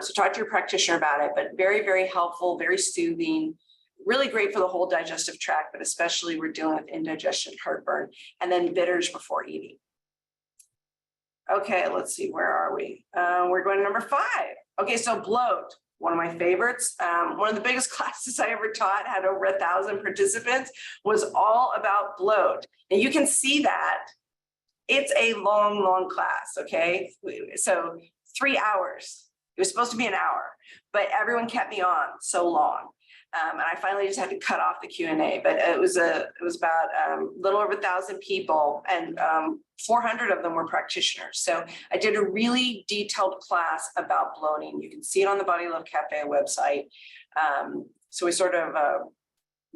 Speaker 1: So talk to your practitioner about it, but very, very helpful, very soothing. Really great for the whole digestive tract, but especially we're dealing with indigestion, heartburn, and then bitters before eating. Okay, let's see, where are we? We're going to number 5. Okay, so bloat, one of my favorites. One of the biggest classes I ever taught, had over 1,000 participants, was all about bloat. And you can see that it's a long, long class, okay? So 3 hours. It was supposed to be an hour, but everyone kept me on so long. And I finally just had to cut off the Q&A, but it was about a little over 1,000 people, and 400 of them were practitioners. So I did a really detailed class about bloating. You can see it on the Body Love Cafe website. So we sort of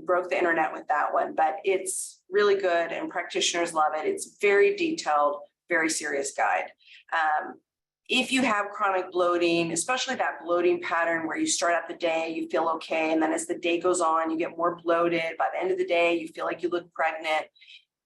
Speaker 1: broke the internet with that one, but it's really good and practitioners love it. It's very detailed, very serious guide. If you have chronic bloating, especially that bloating pattern where you start out the day, you feel okay, and then as the day goes on, you get more bloated. By the end of the day, you feel like you look pregnant.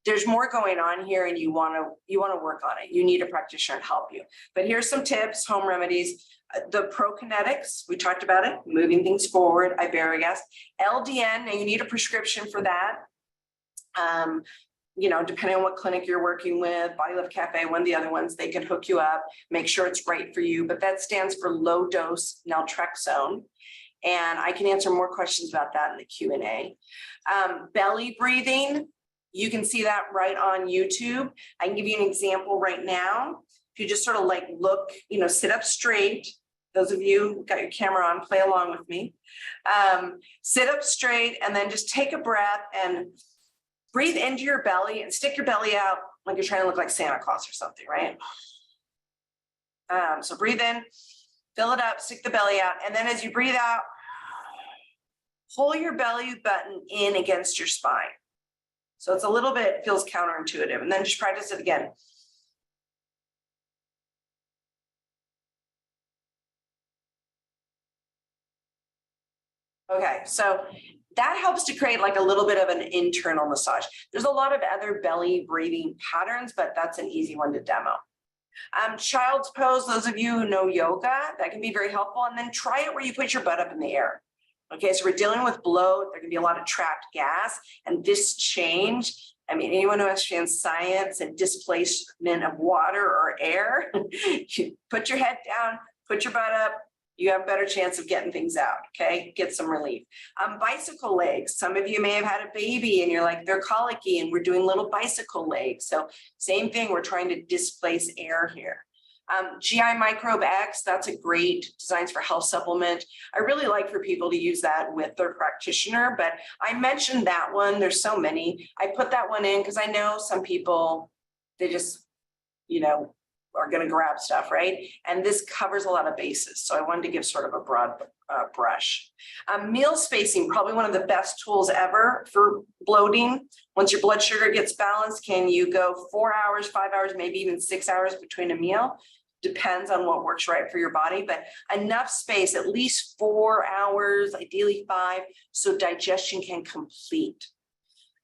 Speaker 1: There's more going on here, and you want to work on it. You need a practitioner to help you. But here's some tips, home remedies. The prokinetics, we talked about it, moving things forward, iberogast. LDN, now you need a prescription for that. Depending on what clinic you're working with, Body Love Cafe, one of the other ones, they can hook you up, make sure it's right for you, but that stands for low dose naltrexone. And I can answer more questions about that in the Q&A. Belly breathing, you can see that right on YouTube. I can give you an example right now. If you just sort of like look, sit up straight. Those of you who got your camera on, play along with me. Sit up straight and then just take a breath and breathe into your belly and stick your belly out like you're trying to look like Santa Claus or something, right? So breathe in, fill it up, stick the belly out. And then as you breathe out, pull your belly button in against your spine. So it's a little bit, feels counterintuitive. And then just practice it again. Okay, so that helps to create like a little bit of an internal massage. There's a lot of other belly breathing patterns, but that's an easy one to demo. Child's pose, those of you who know yoga, that can be very helpful. And then try it where you put your butt up in the air. Okay, so we're dealing with bloat. There can be a lot of trapped gas, and this change, anyone who understands science and displacement of water or air, you put your head down, put your butt up, you have a better chance of getting things out, okay? Get some relief. Bicycle legs. Some of you may have had a baby and you're like, they're colicky, and we're doing little bicycle legs. So same thing, we're trying to displace air here. GI Microbe X, that's a great Designs for Health supplement. I really like for people to use that with their practitioner, but I mentioned that one. There's so many. I put that one in because I know some people, they just, are going to grab stuff, right? And this covers a lot of bases. So I wanted to give sort of a broad brush. Meal spacing, probably one of the best tools ever for bloating. Once your blood sugar gets balanced, can you go 4 hours, 5 hours, maybe even 6 hours between a meal? Depends on what works right for your body, but enough space, at least 4 hours, ideally 5, so digestion can complete.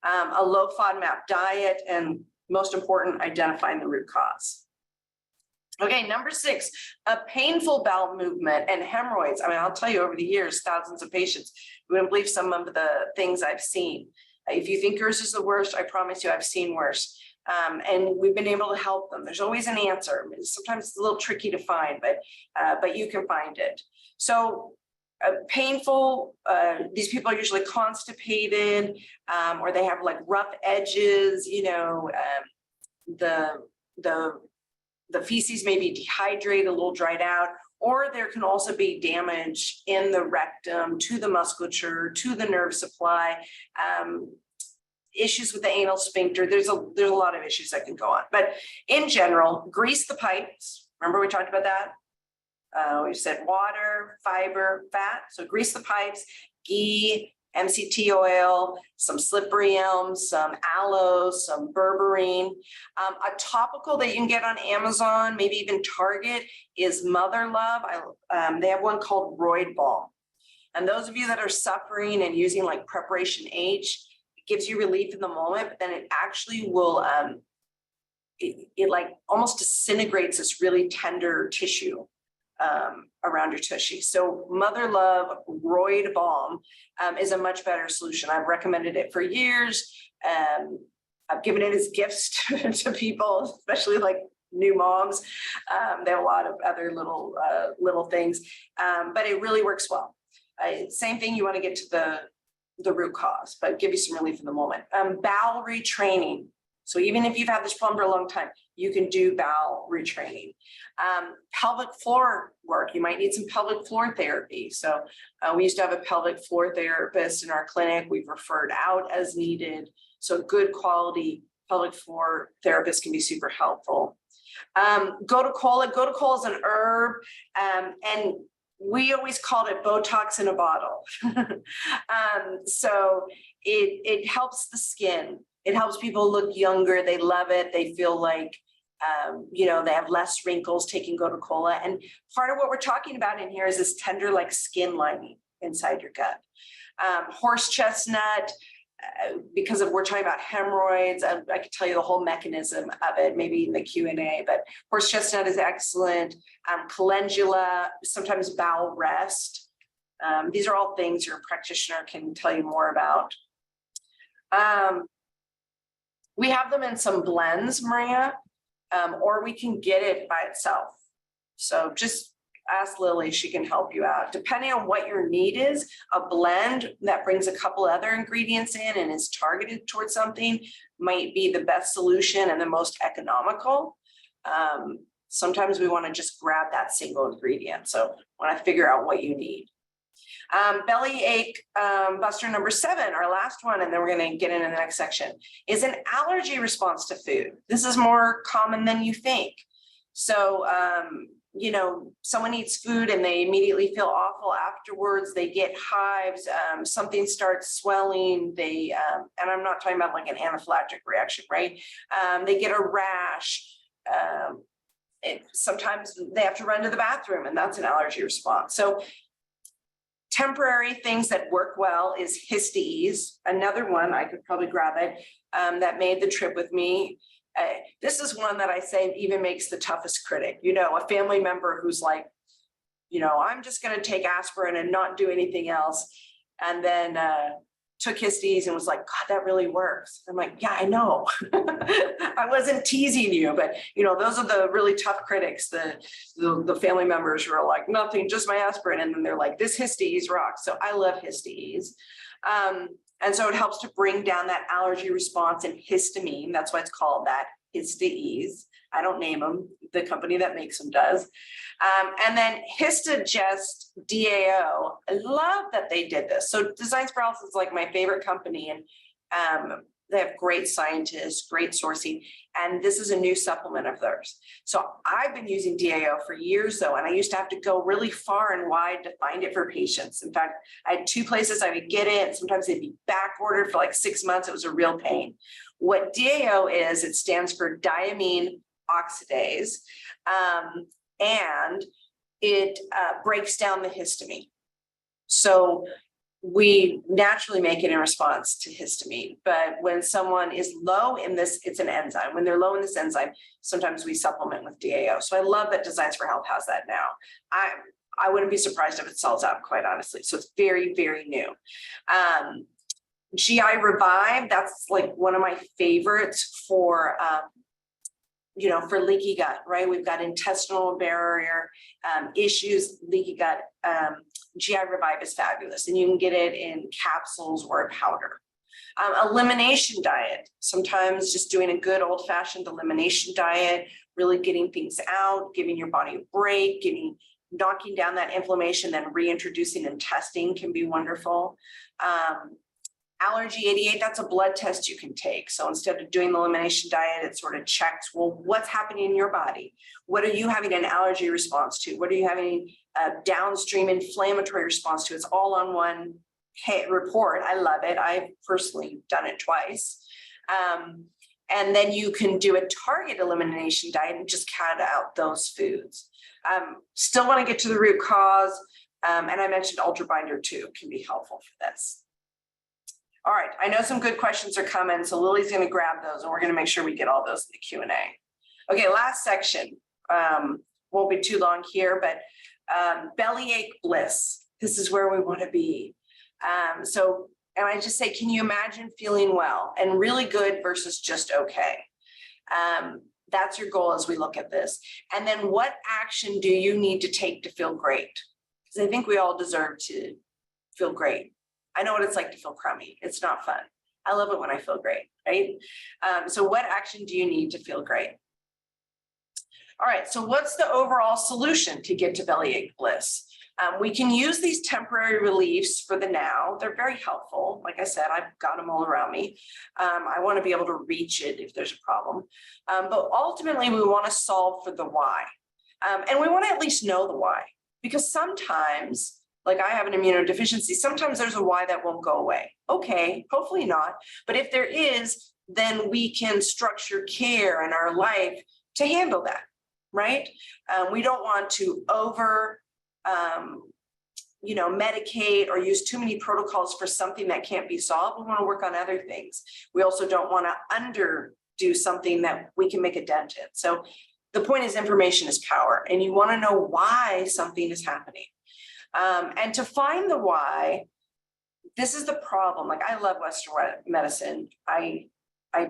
Speaker 1: A low FODMAP diet, and most important, identifying the root cause. Okay, number 6, a painful bowel movement and hemorrhoids. I'll tell you, over the years, thousands of patients, you wouldn't believe some of the things I've seen. If you think yours is the worst, I promise you I've seen worse. And we've been able to help them. There's always an answer. Sometimes it's a little tricky to find, but you can find it. So painful, these people are usually constipated, or they have like rough edges, the feces may be dehydrated, a little dried out, or there can also be damage in the rectum, to the musculature, to the nerve supply, issues with the anal sphincter. There's a lot of issues that can go on. But in general, grease the pipes. Remember we talked about that? We said water, fiber, fat. So grease the pipes, ghee, MCT oil, some slippery elm, some aloe, some berberine. A topical that you can get on Amazon, maybe even Target, is Mother Love. They have one called Roid Balm. And those of you that are suffering and using like Preparation H, it gives you relief in the moment, but then it actually will, it like almost disintegrates this really tender tissue around your tushy. So Mother Love Roid Balm is a much better solution. I've recommended it for years. I've given it as gifts to people, especially like new moms. They have a lot of other little things, but it really works well. Same thing, you want to get to the root cause, but give you some relief in the moment. Bowel retraining. So even if you've had this problem for a long time, you can do bowel retraining. Pelvic floor work, you might need some pelvic floor therapy. So we used to have a pelvic floor therapist in our clinic. We've referred out as needed. So good quality pelvic floor therapist can be super helpful. Gotu kola is an herb, and we always called it Botox in a bottle. So it helps the skin. It helps people look younger. They love it. They feel like, they have less wrinkles taking Gotu kola. And part of what we're talking about in here is this tender, like skin lining inside your gut. Horse chestnut, because we're talking about hemorrhoids, I could tell you the whole mechanism of it, maybe in the Q&A, but horse chestnut is excellent. Calendula, sometimes bowel rest. These are all things your practitioner can tell you more about. We have them in some blends, Maria, or we can get it by itself. So just ask Lily, she can help you out. Depending on what your need is, a blend that brings a couple other ingredients in and is targeted towards something might be the best solution and the most economical. Sometimes we want to just grab that single ingredient. So when I figure out what you need. Belly ache buster number 7, our last one, and then we're going to get into the next section, is an allergy response to food. This is more common than you think. So, someone eats food and they immediately feel awful afterwards. They get hives, something starts swelling. They, and I'm not talking about like an anaphylactic reaction, right? They get a rash. Sometimes they have to run to the bathroom, and that's an allergy response. So temporary things that work well is Histaese. Another one, I could probably grab it, that made the trip with me. This is one that I say even makes the toughest critic. A family member who's like, I'm just going to take aspirin and not do anything else. And then took Histaese and was like, God, that really works. I'm like, yeah, I know. I wasn't teasing you, but those are the really tough critics, the family members who are like, nothing, just my aspirin. And then they're like, this Histaese rocks. So I love Histaese. And so it helps to bring down that allergy response in histamine. That's why it's called that, Histaese. I don't name them. The company that makes them does. And then Histogest DAO. I love that they did this. So Designs for Health is like my favorite company, and they have great scientists, great sourcing, and this is a new supplement of theirs. So I've been using DAO for years though, and I used to have to go really far and wide to find it for patients. In fact, I had 2 places I would get it. Sometimes they'd be back ordered for like 6 months. It was a real pain. What DAO is, it stands for diamine oxidase, and it breaks down the histamine. So we naturally make it in response to histamine, but when someone is low in this, it's an enzyme. When they're low in this enzyme, sometimes we supplement with DAO. So I love that Designs for Health has that now. I wouldn't be surprised if it sells out, quite honestly. So it's very, very new. GI Revive, that's like one of my favorites for for leaky gut, right? We've got intestinal barrier issues, leaky gut. GI Revive is fabulous, and you can get it in capsules or a powder. Elimination diet, sometimes just doing a good old-fashioned elimination diet, really getting things out, giving your body a break, knocking down that inflammation, then reintroducing and testing can be wonderful. Allergy 88, that's a blood test you can take. So instead of doing the elimination diet, it sort of checks, well, what's happening in your body? What are you having an allergy response to? What are you having a downstream inflammatory response to? It's all on one report. I love it. I've personally done it twice. And then you can do a target elimination diet and just cut out those foods. Still want to get to the root cause. And I mentioned Ultra Binder too, can be helpful for this. All right, I know some good questions are coming, so Lily's going to grab those and we're going to make sure we get all those in the Q&A. Okay, last section. Won't be too long here, but bellyache bliss. This is where we want to be. And I just say, can you imagine feeling well and really good versus just okay? That's your goal as we look at this. And then what action do you need to take to feel great? Because I think we all deserve to feel great. I know what it's like to feel crummy. It's not fun. I love it when I feel great, right? So what action do you need to feel great? All right, so what's the overall solution to get to bellyache bliss? We can use these temporary reliefs for the now. They're very helpful. Like I said, I've got them all around me. I want to be able to reach it if there's a problem. But ultimately, we want to solve for the why. And we want to at least know the why. Because sometimes, like I have an immunodeficiency, sometimes there's a why that won't go away. Okay, hopefully not. But if there is, then we can structure care in our life to handle that, right? We don't want to medicate or use too many protocols for something that can't be solved. We want to work on other things. We also don't want to underdo something that we can make a dent in. So the point is information is power, and you want to know why something is happening. And to find the why, this is the problem. Like, I love Western medicine. I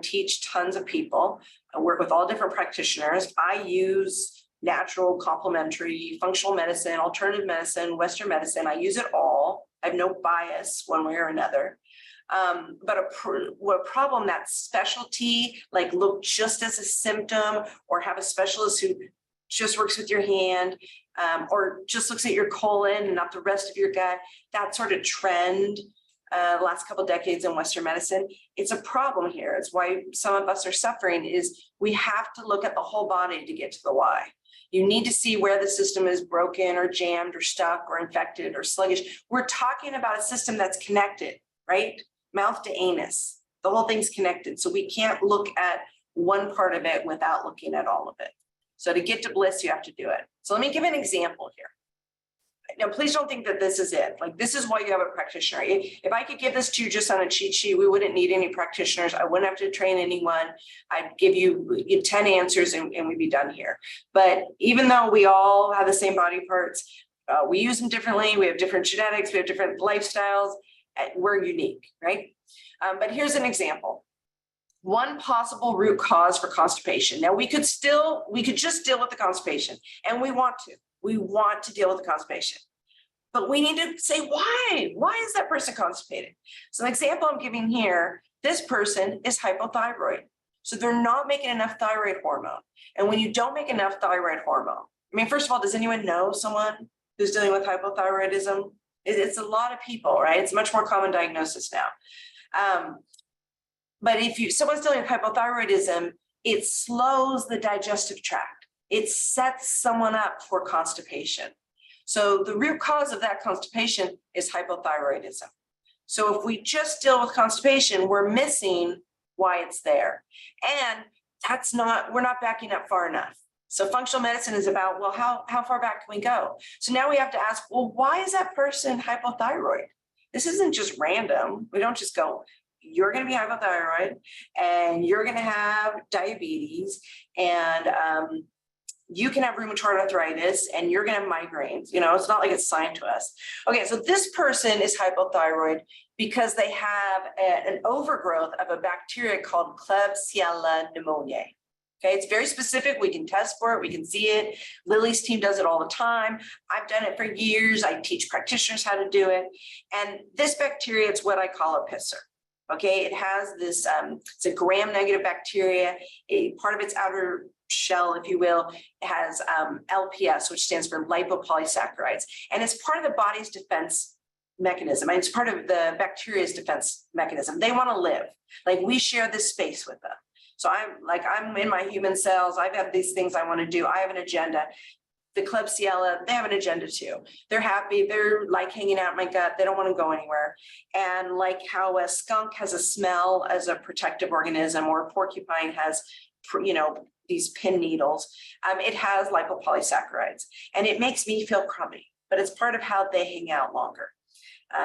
Speaker 1: teach tons of people. I work with all different practitioners. I use natural, complementary, functional medicine, alternative medicine, Western medicine. I use it all. I have no bias one way or another. But a problem that specialty, like look just as a symptom, or have a specialist who just works with your hand, or just looks at your colon and not the rest of your gut, that sort of trend last couple of decades in Western medicine, it's a problem here. It's why some of us are suffering, is we have to look at the whole body to get to the why. You need to see where the system is broken or jammed or stuck or infected or sluggish. We're talking about a system that's connected, right? Mouth to anus. The whole thing's connected. So we can't look at one part of it without looking at all of it. So to get to bliss, you have to do it. So let me give an example here. Now, please don't think that this is it. Like, this is why you have a practitioner. If I could give this to you just on a cheat sheet, we wouldn't need any practitioners. I wouldn't have to train anyone. I'd give you 10 answers and we'd be done here. But even though we all have the same body parts, we use them differently. We have different genetics. We have different lifestyles. We're unique, right? But here's an example. One possible root cause for constipation. Now, we could just deal with the constipation, and we want to. We want to deal with the constipation, but we need to say why. Why is that person constipated? So the example I'm giving here, this person is hypothyroid. So they're not making enough thyroid hormone. And when you don't make enough thyroid hormone, I mean, first of all, does anyone know someone who's dealing with hypothyroidism? It's a lot of people, right? It's a much more common diagnosis now. But if someone's dealing with hypothyroidism, it slows the digestive tract. It sets someone up for constipation. So the root cause of that constipation is hypothyroidism. So if we just deal with constipation, we're missing why it's there. And we're not backing up far enough. So functional medicine is about, well, how far back can we go? So now we have to ask, well, why is that person hypothyroid? This isn't just random. We don't just go, you're going to be hypothyroid and you're going to have diabetes and you can have rheumatoid arthritis and you're going to have migraines. It's not like it's assigned to us. Okay, so this person is hypothyroid because they have an overgrowth of a bacteria called Klebsiella pneumoniae. Okay, it's very specific. We can test for it. We can see it. Lily's team does it all the time. I've done it for years. I teach practitioners how to do it. And this bacteria, it's what I call a pisser. Okay, it has this, it's a gram-negative bacteria. A part of its outer shell, if you will, has LPS, which stands for lipopolysaccharides. And it's part of the body's defense mechanism. And it's part of the bacteria's defense mechanism. They want to live. Like, we share this space with them. So I'm in my human cells. I've got these things I want to do. I have an agenda. the Klebsiella, they have an agenda too. They're happy. They're like hanging out in my gut. They don't want to go anywhere. And like how a skunk has a smell as a protective organism, or a porcupine has, these pin needles, it has lipopolysaccharides, and it makes me feel crummy, but it's part of how they hang out longer.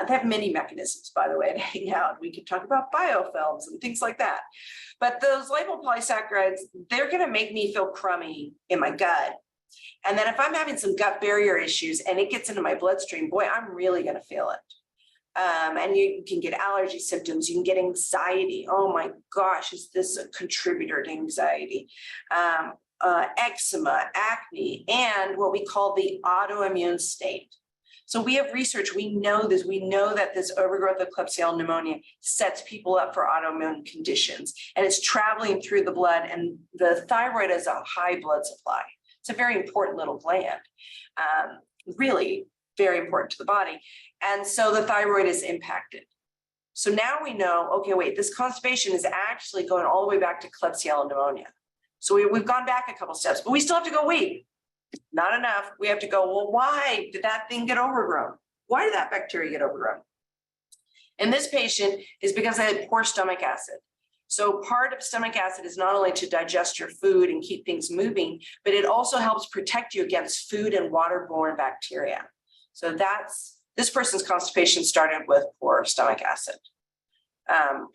Speaker 1: They have many mechanisms, by the way, to hang out. We could talk about biofilms and things like that. But those lipopolysaccharides, they're going to make me feel crummy in my gut. And then if I'm having some gut barrier issues and it gets into my bloodstream, boy, I'm really going to feel it. And you can get allergy symptoms. You can get anxiety. Oh my gosh, is this a contributor to anxiety? Eczema, acne, and what we call the autoimmune state. So we have research, we know this, we know that this overgrowth of Klebsiella pneumoniae sets people up for autoimmune conditions, and it's traveling through the blood, and the thyroid is a high blood supply. It's a very important little gland, really very important to the body. And so the thyroid is impacted. So now we know, okay, wait, this constipation is actually going all the way back to Klebsiella pneumonia. So we've gone back a couple steps, but we still have to go, wait, not enough. We have to go, well, why did that thing get overgrown? Why did that bacteria get overgrown? And this patient is because they had poor stomach acid. So part of stomach acid is not only to digest your food and keep things moving, but it also helps protect you against food and waterborne bacteria. So this person's constipation started with poor stomach acid.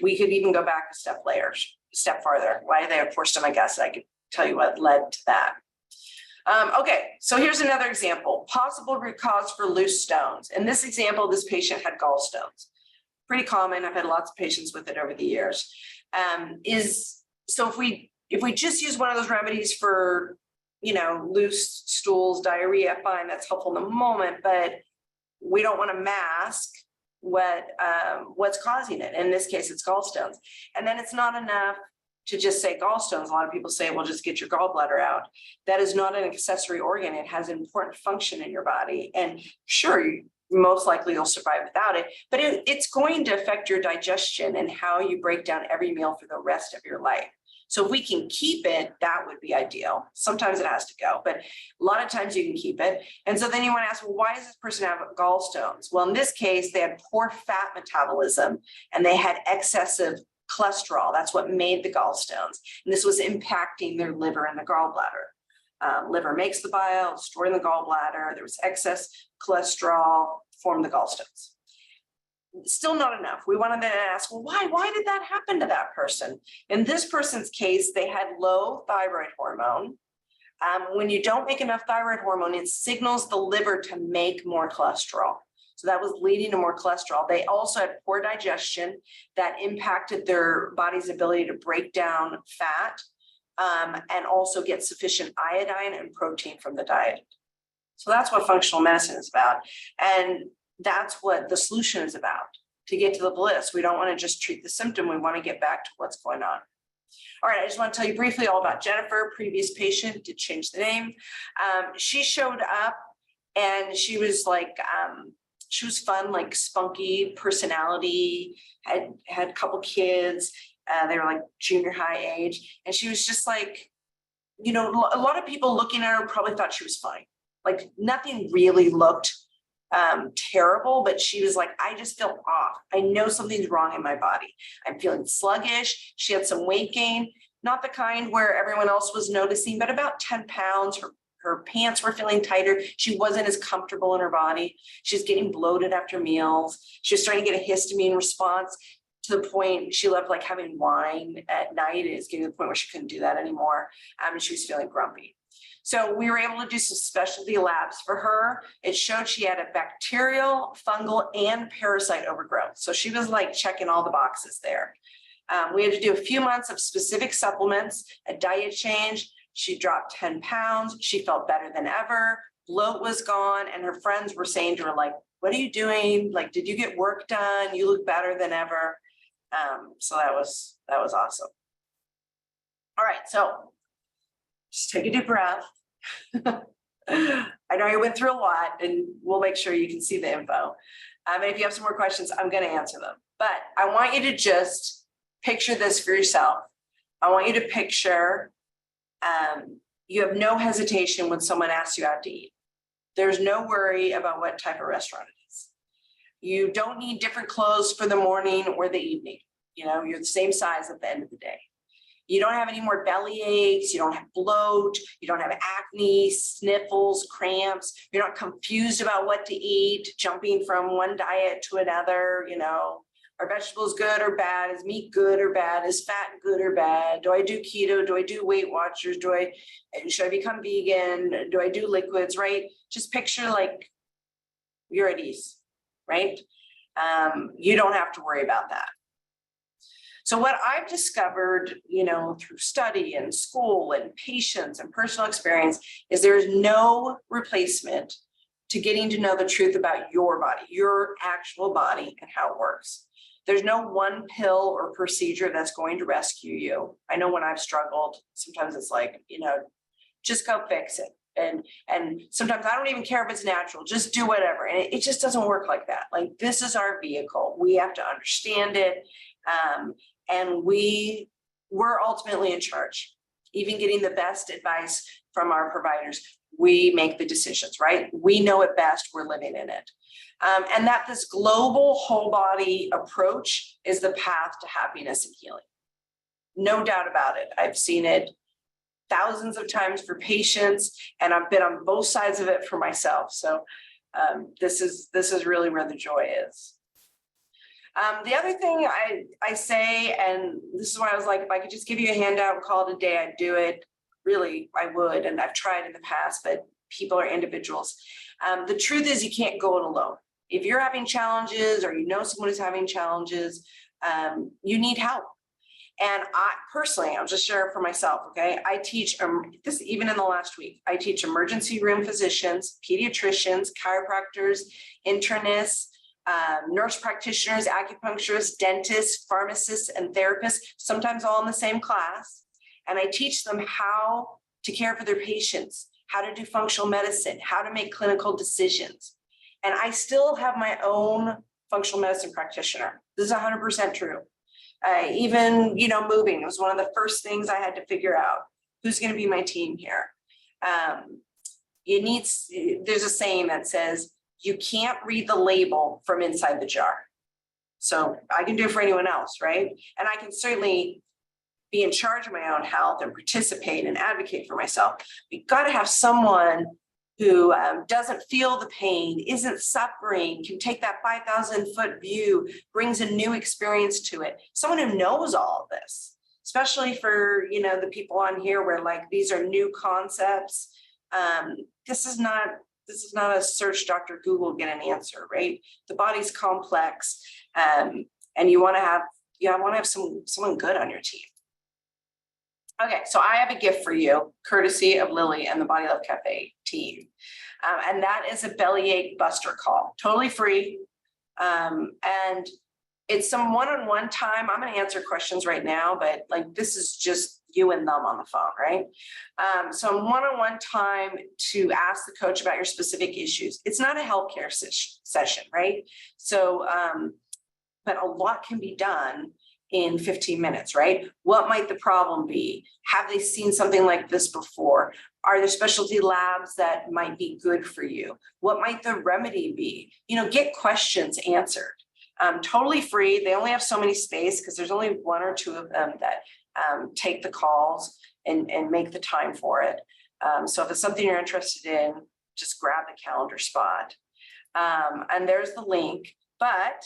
Speaker 1: We could even go back a step farther. Why they have poor stomach acid? I could tell you what led to that. Okay, so here's another example. Possible root cause for loose stones. In this example, this patient had gallstones. Pretty common. I've had lots of patients with it over the years. So if we just use one of those remedies for, loose stools, diarrhea, fine, that's helpful in the moment, but we don't want to mask what's causing it. In this case, it's gallstones. And then it's not enough to just say gallstones. A lot of people say, well, just get your gallbladder out. That is not an accessory organ. It has an important function in your body. And sure, most likely you'll survive without it, but it's going to affect your digestion and how you break down every meal for the rest of your life. So if we can keep it, that would be ideal. Sometimes it has to go, but a lot of times you can keep it. And so then you want to ask, well, why does this person have gallstones? Well, in this case, they had poor fat metabolism and they had excessive cholesterol. That's what made the gallstones. And this was impacting their liver and the gallbladder. Liver makes the bile, stored in the gallbladder. There was excess cholesterol, formed the gallstones. Still not enough. We wanted to ask, well, why did that happen to that person? In this person's case, they had low thyroid hormone. When you don't make enough thyroid hormone, it signals the liver to make more cholesterol. So that was leading to more cholesterol. They also had poor digestion that impacted their body's ability to break down fat and also get sufficient iodine and protein from the diet. So that's what functional medicine is about. And that's what the solution is about, to get to the bliss. We don't want to just treat the symptom. We want to get back to what's going on. All right, I just want to tell you briefly all about Jennifer, previous patient, did change the name. She showed up and she was like, she was fun, like spunky personality, had a couple kids. They were like junior high age. And she was just like, a lot of people looking at her probably thought she was fine. Like nothing really looked terrible, but she was like, I just feel off. I know something's wrong in my body. I'm feeling sluggish. She had some weight gain, not the kind where everyone else was noticing, but about 10 pounds. Her pants were feeling tighter. She wasn't as comfortable in her body. She's getting bloated after meals. She was starting to get a histamine response to the point she loved like having wine at night. It's getting to the point where she couldn't do that anymore. And she was feeling grumpy. So we were able to do some specialty labs for her. It showed she had a bacterial, fungal, and parasite overgrowth. So she was like checking all the boxes there. We had to do a few months of specific supplements, a diet change. She dropped 10 pounds. She felt better than ever. Bloat was gone. And her friends were saying to her, like, what are you doing? Like, did you get work done? You look better than ever. So that was awesome. All right, so just take a deep breath. I know you went through a lot and we'll make sure you can see the info. And if you have some more questions, I'm going to answer them. But I want you to just picture this for yourself. I want you to picture You have no hesitation when someone asks you out to eat. There's no worry about what type of restaurant it is. You don't need different clothes for the morning or the evening. You know, you're the same size at the end of the day. You don't have any more belly aches. You don't have bloat. You don't have acne, sniffles, cramps. You're not confused about what to eat, jumping from one diet to another. You know, are vegetables good or bad? Is meat good or bad? Is fat good or bad? Do I do keto? Do I do Weight Watchers? Should I become vegan? Do I do liquids? Right? Just picture like you're at ease, right? You don't have to worry about that. So what I've discovered, you know, through study and school and patients and personal experience is there is no replacement to getting to know the truth about your body, your actual body and how it works. There's no one pill or procedure that's going to rescue you. I know when I've struggled, sometimes it's like, you know, just go fix it. And sometimes I don't even care if it's natural, just do whatever. And it just doesn't work like that. Like, this is our vehicle. We have to understand it. And we're ultimately in charge. Even getting the best advice from our providers, we make the decisions, right? We know it best, we're living in it. And that this global whole body approach is the path to happiness and healing. No doubt about it. I've seen it thousands of times for patients, and I've been on both sides of it for myself. So this is really where the joy is. The other thing I say, and this is why I was like, if I could just give you a handout and call it a day, I'd do it. Really, I would, and I've tried in the past, but people are individuals. The truth is, you can't go it alone. If you're having challenges, or you know someone who's having challenges, you need help. And I personally, I'll just share it for myself, okay? I teach, this even in the last week, I teach emergency room physicians, pediatricians, chiropractors, internists, nurse practitioners, acupuncturists, dentists, pharmacists, and therapists, sometimes all in the same class. And I teach them how to care for their patients, how to do functional medicine, how to make clinical decisions. And I still have my own functional medicine practitioner. This is 100% true. Even, you know, moving was one of the first things I had to figure out. Who's going to be my team here? There's a saying that says, you can't read the label from inside the jar. So I can do it for anyone else, right? And I can certainly be in charge of my own health and participate and advocate for myself. We've got to have someone who doesn't feel the pain, isn't suffering, can take that 5,000-foot view, brings a new experience to it. Someone who knows all of this, especially for, you know, the people on here where like these are new concepts. This is not a search Dr. Google, get an answer, right? The body's complex, and you want to have someone good on your team. Okay, so I have a gift for you, courtesy of Lily and the Body Love Cafe team. And that is a bellyache buster call, totally free. And it's some one-on-one time. I'm going to answer questions right now, but like this is just you and them on the phone, right? So one-on-one time to ask the coach about your specific issues. It's not a healthcare session, right? So, but a lot can be done in 15 minutes, right? What might the problem be? Have they seen something like this before? Are there specialty labs that might be good for you? What might the remedy be? You know, get questions answered. Totally free. They only have so many space because there's only one or two of them that take the calls and make the time for it. So if it's something you're interested in, just grab the calendar spot. And there's the link, but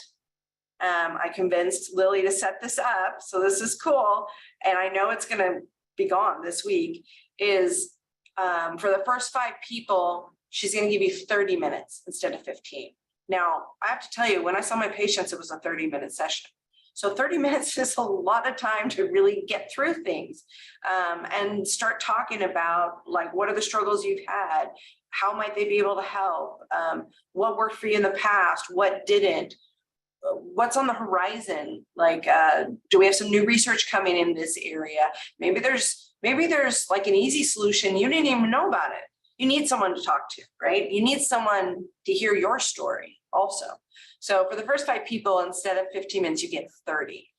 Speaker 1: I convinced Lily to set this up. So this is cool. And I know it's going to be gone this week is for the first 5 people, she's going to give you 30 minutes instead of 15. Now, I have to tell you, when I saw my patients, it was a 30-minute session. So 30 minutes is a lot of time to really get through things and start talking about like, what are the struggles you've had? How might they be able to help? What worked for you in the past? What didn't? What's on the horizon? Like, do we have some new research coming in this area? Maybe there's like an easy solution. You didn't even know about it. You need someone to talk to, right? You need someone to hear your story also. So for the first 5 people, instead of 15 minutes, you get 30.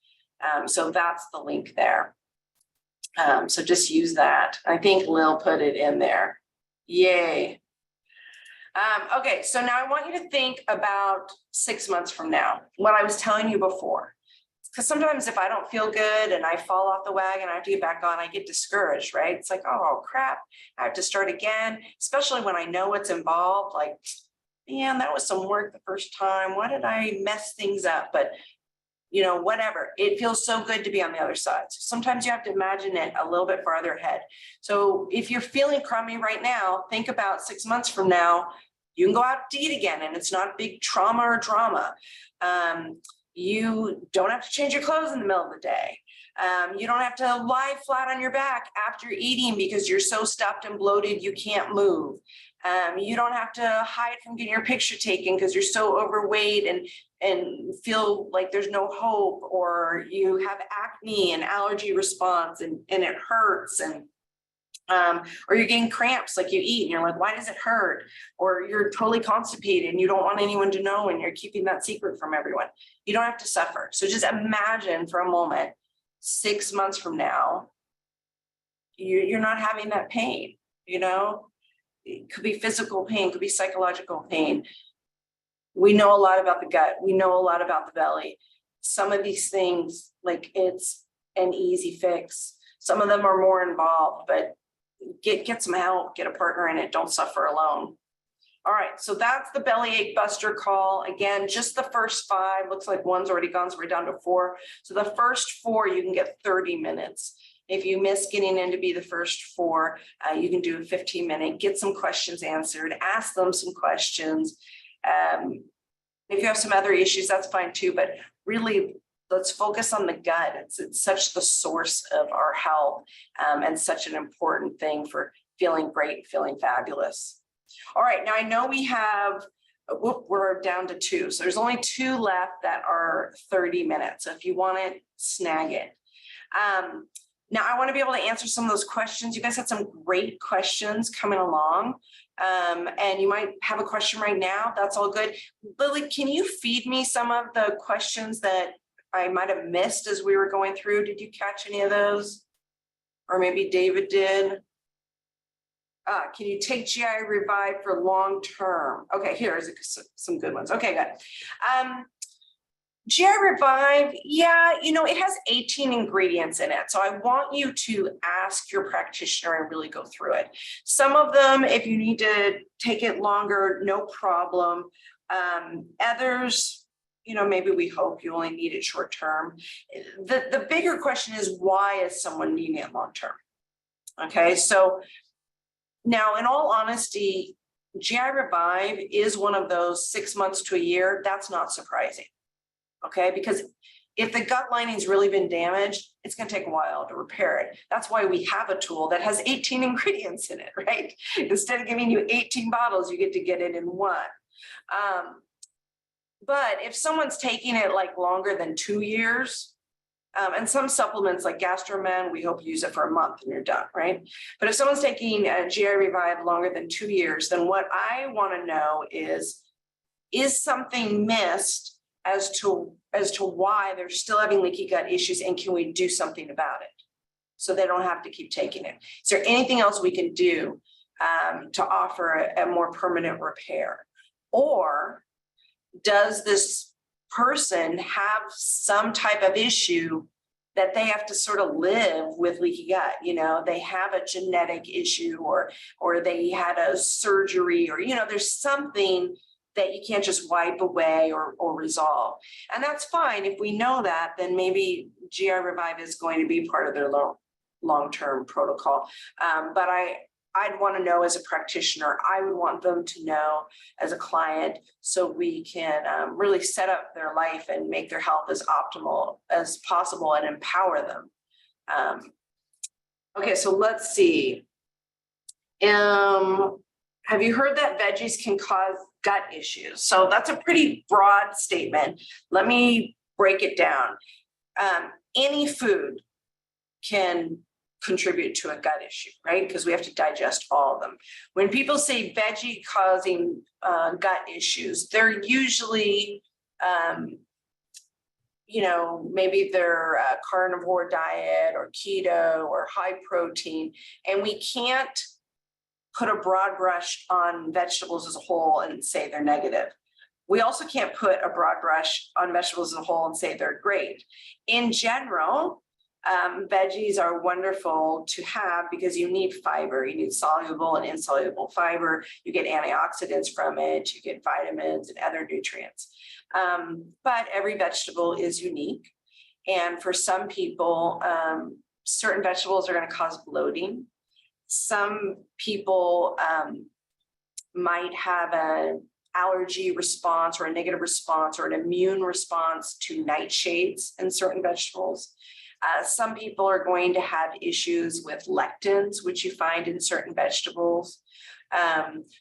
Speaker 1: So that's the link there. So just use that. I think Lil put it in there. Yay. Okay, so now I want you to think about 6 months from now, what I was telling you before. Because sometimes if I don't feel good and I fall off the wagon, I have to get back on, I get discouraged, right? It's like, oh crap, I have to start again, especially when I know what's involved. Like, man, that was some work the first time. Why did I mess things up? But you know, whatever. It feels so good to be on the other side. So sometimes you have to imagine it a little bit farther ahead. So if you're feeling crummy right now, think about 6 months from now, you can go out to eat again and it's not big trauma or drama. You don't have to change your clothes in the middle of the day. You don't have to lie flat on your back after eating because you're so stuffed and bloated you can't move. You don't have to hide from getting your picture taken because you're so overweight and feel like there's no hope, or you have acne and allergy response and it hurts, and or you're getting cramps like you eat and you're like, why does it hurt? Or you're totally constipated and you don't want anyone to know and you're keeping that secret from everyone. You don't have to suffer. So just imagine for a moment, 6 months from now, you're not having that pain, you know? It could be physical pain, could be psychological pain. We know a lot about the gut. We know a lot about the belly. Some of these things, like, it's an easy fix. Some of them are more involved, but get some help, get a partner in it. Don't suffer alone. All right, so that's the belly ache buster call. Again, just the first 5. Looks like one's already gone, so we're down to 4. So the first 4, you can get 30 minutes. If you miss getting in to be the first 4, you can do a 15-minute, get some questions answered, ask them some questions. If you have some other issues, that's fine too, but really let's focus on the gut. It's such the source of our health, and such an important thing for feeling great, feeling fabulous. All right, now I know we have, we're down to 2. So there's only 2 left that are 30 minutes. So if you want it, snag it. Now I want to be able to answer some of those questions. You guys had some great questions coming along. And you might have a question right now. That's all good. Lily, can you feed me some of the questions that I might have missed as we were going through? Did you catch any of those? Or maybe David did. Can you take GI Revive for long term? Okay, here's some good ones. Okay, good. GI Revive, yeah, you know, it has 18 ingredients in it. So I want you to ask your practitioner and really go through it. Some of them, if you need to take it longer, no problem. Others, you know, maybe we hope you only need it short term. The bigger question is, why is someone needing it long term? Okay, so now in all honesty, GI Revive is one of those 6 months to a year. That's not surprising. Okay, because if the gut lining's really been damaged, it's going to take a while to repair it. That's why we have a tool that has 18 ingredients in it, right? Instead of giving you 18 bottles, you get to get it in 1. But if someone's taking it like longer than 2 years, and some supplements like Gastromen, we hope you use it for a month and you're done, right? But if someone's taking a GI Revive longer than 2 years, then what I want to know is something missed as to why they're still having leaky gut issues, and can we do something about it so they don't have to keep taking it? Is there anything else we can do to offer a more permanent repair? Or does this person have some type of issue that they have to sort of live with leaky gut? You know, they have a genetic issue, or they had a surgery, or, you know, there's something that you can't just wipe away or resolve. And that's fine. If we know that, then maybe GI Revive is going to be part of their long-term protocol. But I'd want to know as a practitioner, I would want them to know as a client, so we can really set up their life and make their health as optimal as possible and empower them. Okay, so let's see. Have you heard that veggies can cause gut issues? So that's a pretty broad statement. Let me break it down. Any food can contribute to a gut issue, right? Because we have to digest all of them. When people say veggie causing gut issues, they're usually you know, maybe they're a carnivore diet or keto or high protein, and we can't put a broad brush on vegetables as a whole and say they're negative. We also can't put a broad brush on vegetables as a whole and say they're great. In general, veggies are wonderful to have because you need fiber. You need soluble and insoluble fiber. You get antioxidants from it. You get vitamins and other nutrients. But every vegetable is unique. And for some people, certain vegetables are going to cause bloating. Some people might have an allergy response or a negative response or an immune response to nightshades in certain vegetables. Some people are going to have issues with lectins, which you find in certain vegetables.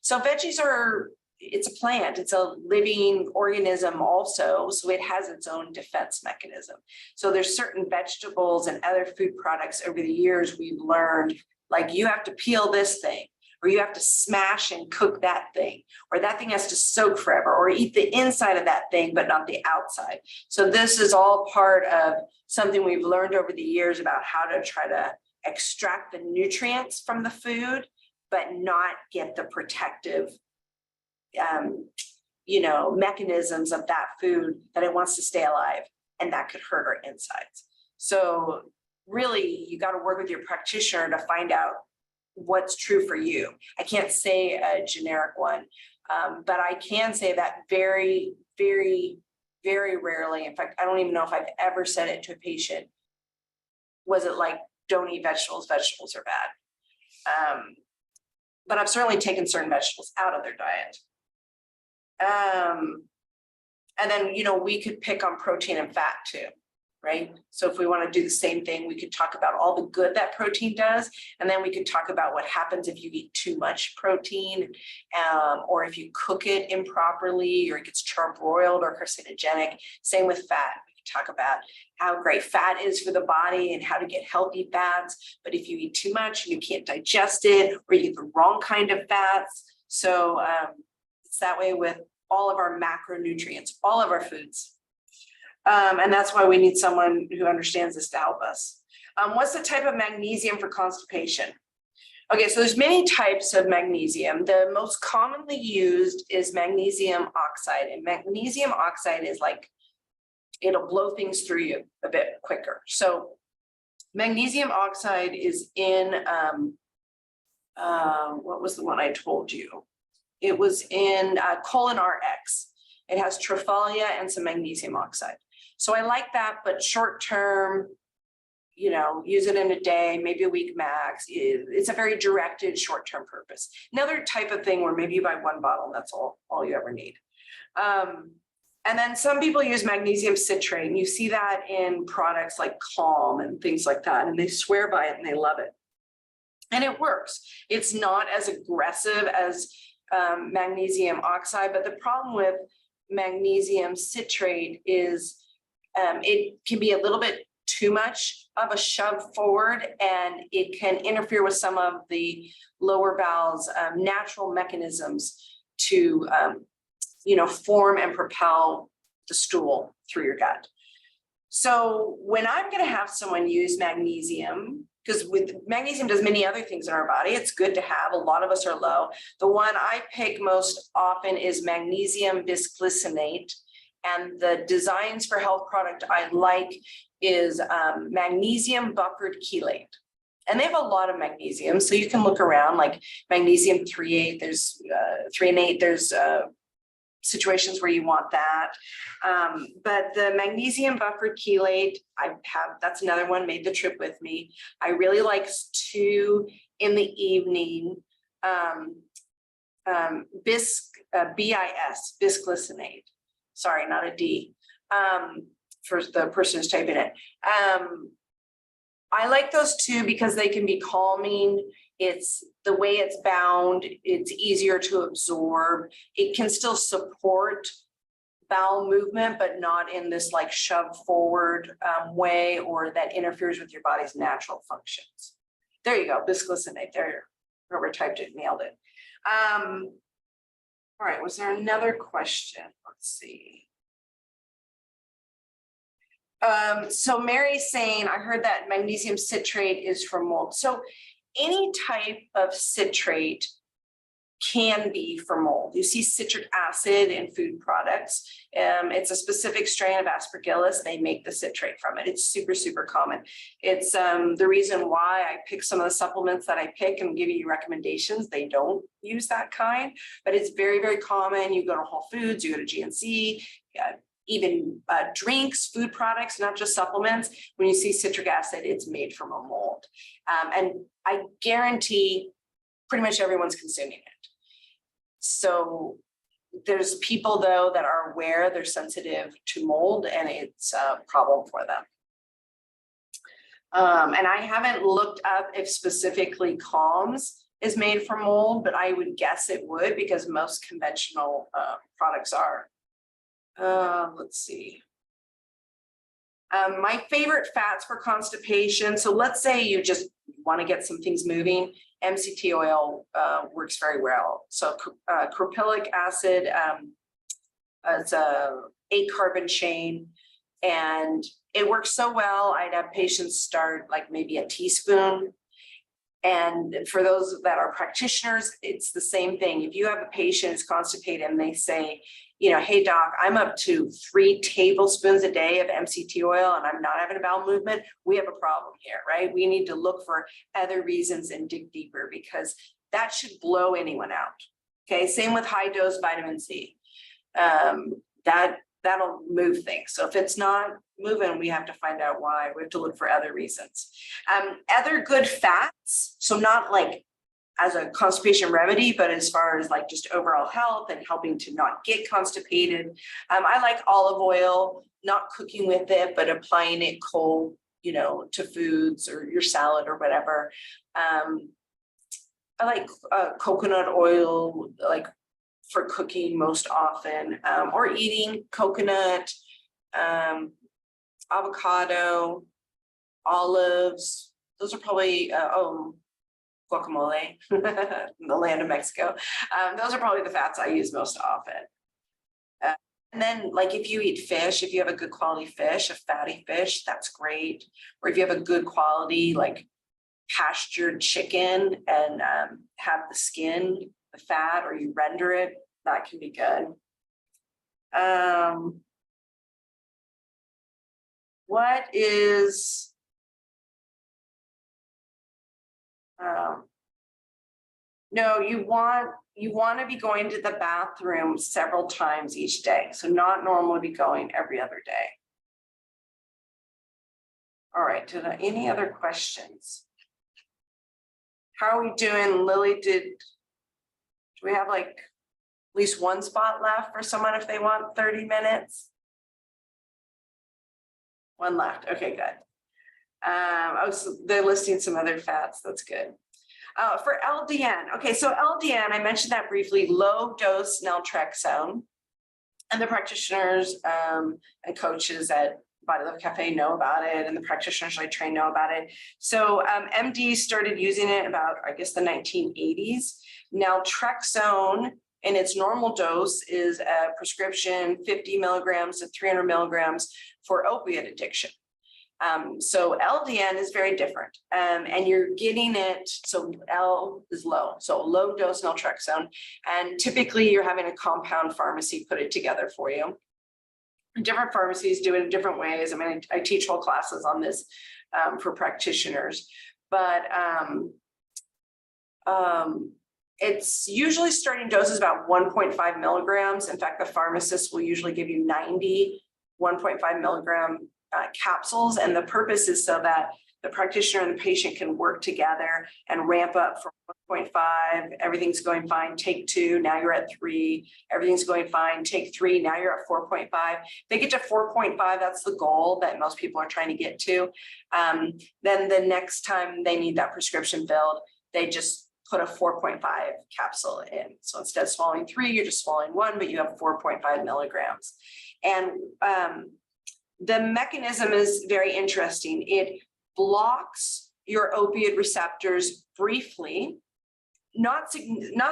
Speaker 1: So veggies are, it's a plant, it's a living organism also, so it has its own defense mechanism. So there's certain vegetables and other food products over the years we've learned, like you have to peel this thing, or you have to smash and cook that thing, or that thing has to soak forever, or eat the inside of that thing, but not the outside. So this is all part of something we've learned over the years about how to try to extract the nutrients from the food, but not get the protective, you know, mechanisms of that food that it wants to stay alive, and that could hurt our insides. So really, you got to work with your practitioner to find out what's true for you. I can't say a generic one, but I can say that very, very, very rarely, in fact, I don't even know if I've ever said it to a patient, was it like, don't eat vegetables, vegetables are bad. But I've certainly taken certain vegetables out of their diet. And then, you know, we could pick on protein and fat too. Right? So if we want to do the same thing, we could talk about all the good that protein does, and then we could talk about what happens if you eat too much protein, or if you cook it improperly, or it gets charbroiled or carcinogenic. Same with fat. We could talk about how great fat is for the body and how to get healthy fats. But if you eat too much, you can't digest it, or you get the wrong kind of fats. So it's that way with all of our macronutrients, all of our foods. And that's why we need someone who understands this to help us. What's the type of magnesium for constipation? Okay, so there's many types of magnesium. The most commonly used is magnesium oxide, and magnesium oxide is like, it'll blow things through you a bit quicker. So magnesium oxide is in, what was the one I told you? It was in Colon RX. It has Triphalia and some magnesium oxide. So I like that, but short term, you know, use it in a day, maybe a week max. It's a very directed short-term purpose. Another type of thing where maybe you buy one bottle and that's all you ever need. And then some people use magnesium citrate, and you see that in products like Calm and things like that, and they swear by it and they love it. And it works. It's not as aggressive as magnesium oxide, but the problem with magnesium citrate is it can be a little bit too much of a shove forward, and it can interfere with some of the lower bowel's natural mechanisms to, you know, form and propel the stool through your gut. So when I'm going to have someone use magnesium, because with magnesium does many other things in our body, it's good to have. A lot of us are low. The one I pick most often is magnesium bisglycinate. And the Designs for Health product I like is magnesium buffered chelate. And they have a lot of magnesium, so you can look around, like magnesium 3-8, there's 3 and 8, there's situations where you want that. But the magnesium buffered chelate, that's another one, made the trip with me. I really like 2 in the evening, BIS, bisglycinate. Sorry, not a D, for the person who's typing it. I like those 2 because they can be calming. It's the way it's bound, it's easier to absorb. It can still support bowel movement, but not in this like shove forward way, or that interferes with your body's natural functions. There you go, bisglycinate, there, whoever typed it nailed it. All right, was there another question? Let's see. So Mary's saying, I heard that magnesium citrate is for mold. So any type of citrate can be for mold. You see citric acid in food products. It's a specific strain of aspergillus. They make the citrate from it. It's super, super common. It's the reason why I pick some of the supplements that I pick and give you recommendations. They don't use that kind, but it's very, very common. You go to Whole Foods, you go to GNC, even drinks, food products, not just supplements. When you see citric acid, it's made from a mold. And I guarantee pretty much everyone's consuming it. So there's people though that are aware they're sensitive to mold and it's a problem for them. And I haven't looked up if specifically Calms is made from mold, but I would guess it would because most conventional products are. Let's see. My favorite fats for constipation. So let's say you just want to get some things moving. MCT oil works very well. So caprylic acid, it's a 8-carbon chain, and it works so well. I'd have patients start like maybe a teaspoon. And for those that are practitioners, it's the same thing. If you have a patient who's constipated and they say, you know, hey doc, I'm up to 3 tablespoons a day of MCT oil and I'm not having a bowel movement, we have a problem here, right? We need to look for other reasons and dig deeper because that should blow anyone out. Okay, same with high dose vitamin C. That'll move things. So if it's not moving, we have to find out why. We have to look for other reasons. Other good fats, so not like as a constipation remedy, but as far as like just overall health and helping to not get constipated. I like olive oil, not cooking with it, but applying it cold, you know, to foods or your salad or whatever. I like coconut oil, like for cooking most often, or eating coconut, avocado, olives. Those are probably, guacamole, in the land of Mexico. Those are probably the fats I use most often. And then like if you eat fish, if you have a good quality fish, a fatty fish, that's great. Or if you have a good quality like pastured chicken and have the skin, the fat, or you render it, that can be good. What is no, you want to be going to the bathroom several times each day. So not normally be going every other day. All right, any other questions? How are we doing? Lily, do we have like at least one spot left for someone if they want 30 minutes? One left. Okay, good. So they're listing some other fats. That's good. For LDN, okay, so LDN, I mentioned that briefly, low dose naltrexone, and the practitioners and coaches at Body Love Cafe know about it, and the practitioners I train know about it. So MD started using it about, I guess, the 1980s. Naltrexone in its normal dose is a prescription 50 milligrams to 300 milligrams for opiate addiction. So LDN is very different, and you're getting it, so L is low, so low dose naltrexone, and typically you're having a compound pharmacy put it together for you. Different pharmacies do it in different ways. I mean, I teach whole classes on this for practitioners, but it's usually starting doses about 1.5 milligrams. In fact, the pharmacist will usually give you 90 1.5 milligram capsules, and the purpose is so that the practitioner and the patient can work together and ramp up from 1.5, everything's going fine, take 2, now you're at 3, everything's going fine, take 3, now you're at 4.5. They get to 4.5, that's the goal that most people are trying to get to. Then the next time they need that prescription filled, they just put a 4.5 capsule in. So instead of swallowing 3, you're just swallowing 1, but you have 4.5 milligrams. And the mechanism is very interesting. It blocks your opioid receptors briefly, not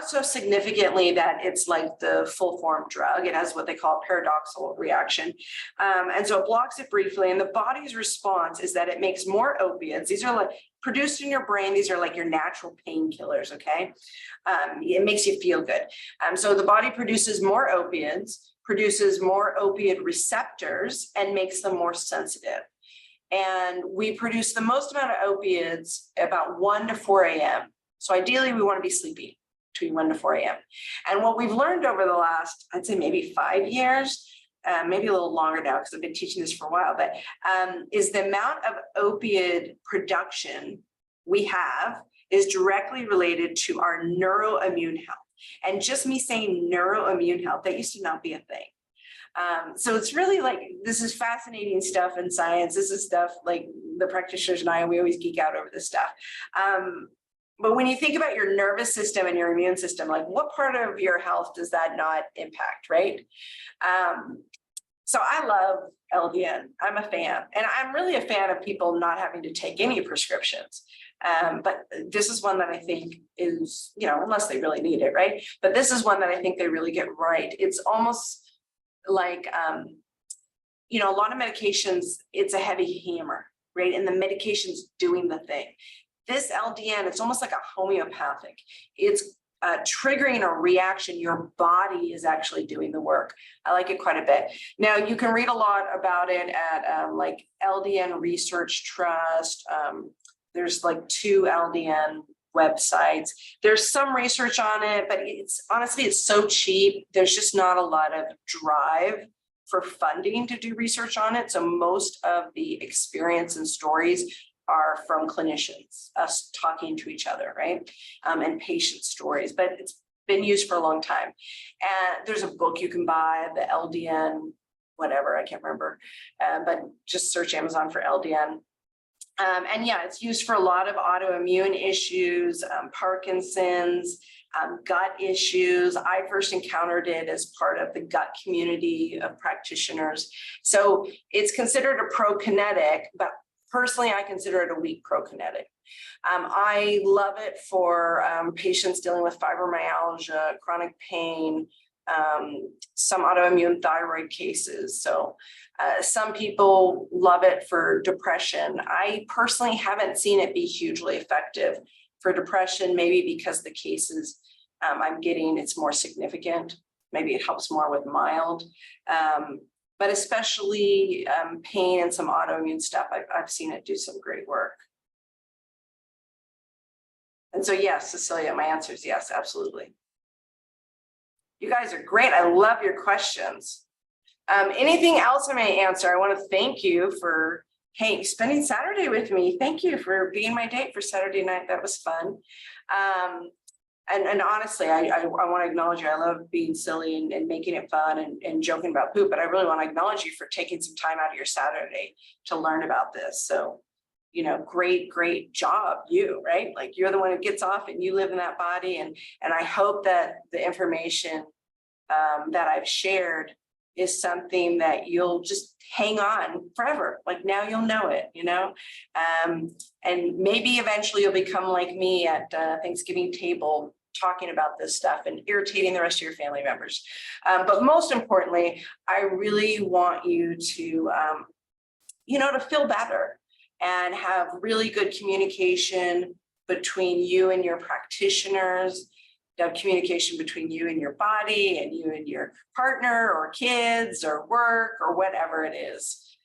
Speaker 1: so significantly that it's like the full form drug. It has what they call a paradoxical reaction. And so it blocks it briefly. And the body's response is that it makes more opiates. These are like produced in your brain. These are like your natural painkillers, okay? It makes you feel good. So the body produces more opiates, produces more opiate receptors, and makes them more sensitive. And we produce the most amount of opiates about 1 to 4 a.m. So ideally, we want to be sleeping between 1 to 4 a.m. And what we've learned over the last, I'd say maybe 5 years, maybe a little longer now because I've been teaching this for a while, but is the amount of opiate production we have is directly related to our neuroimmune health. And just me saying neuroimmune health, that used to not be a thing. So it's really like, this is fascinating stuff in science. This is stuff like the practitioners and we always geek out over this stuff. But when you think about your nervous system and your immune system, like what part of your health does that not impact, right? So I love LDN. I'm a fan, and I'm really a fan of people not having to take any prescriptions. But this is one that I think is, unless they really need it, right? But this is one that I think they really get right. It's almost like, a lot of medications, it's a heavy hammer, right? And the medication's doing the thing. This LDN, it's almost like a homeopathic. It's triggering a reaction. Your body is actually doing the work. I like it quite a bit. Now, you can read a lot about it at like LDN Research Trust. There's like 2 LDN websites. There's some research on it, but it's so cheap. There's just not a lot of drive for funding to do research on it. So most of the experience and stories are from clinicians, us talking to each other, right? And patient stories, but it's been used for a long time. And there's a book you can buy, the LDN, whatever, I can't remember, but just search Amazon for LDN. And yeah, it's used for a lot of autoimmune issues, Parkinson's, gut issues. I first encountered it as part of the gut community of practitioners. So it's considered a prokinetic, but personally, I consider it a weak prokinetic. I love it for patients dealing with fibromyalgia, chronic pain, some autoimmune thyroid cases. So some people love it for depression. I personally haven't seen it be hugely effective for depression, maybe because the cases I'm getting, it's more significant. Maybe it helps more with mild. But especially pain and some autoimmune stuff, I've seen it do some great work. And so yes, Cecilia, my answer is yes, absolutely. You guys are great. I love your questions. Anything else I may answer? I want to thank you for, spending Saturday with me. Thank you for being my date for Saturday night. That was fun. And honestly, I want to acknowledge you. I love being silly and making it fun and joking about poop, but I really want to acknowledge you for taking some time out of your Saturday to learn about this. So, great job, you, right? Like you're the one who gets off and you live in that body. And I hope that the information that I've shared is something that you'll just hang on forever. Like now you'll know it, and maybe eventually you'll become like me at Thanksgiving table talking about this stuff and irritating the rest of your family members. But most importantly, I really want you to, to feel better and have really good communication between you and your practitioners, communication between you and your body and you and your partner or kids or work or whatever it is.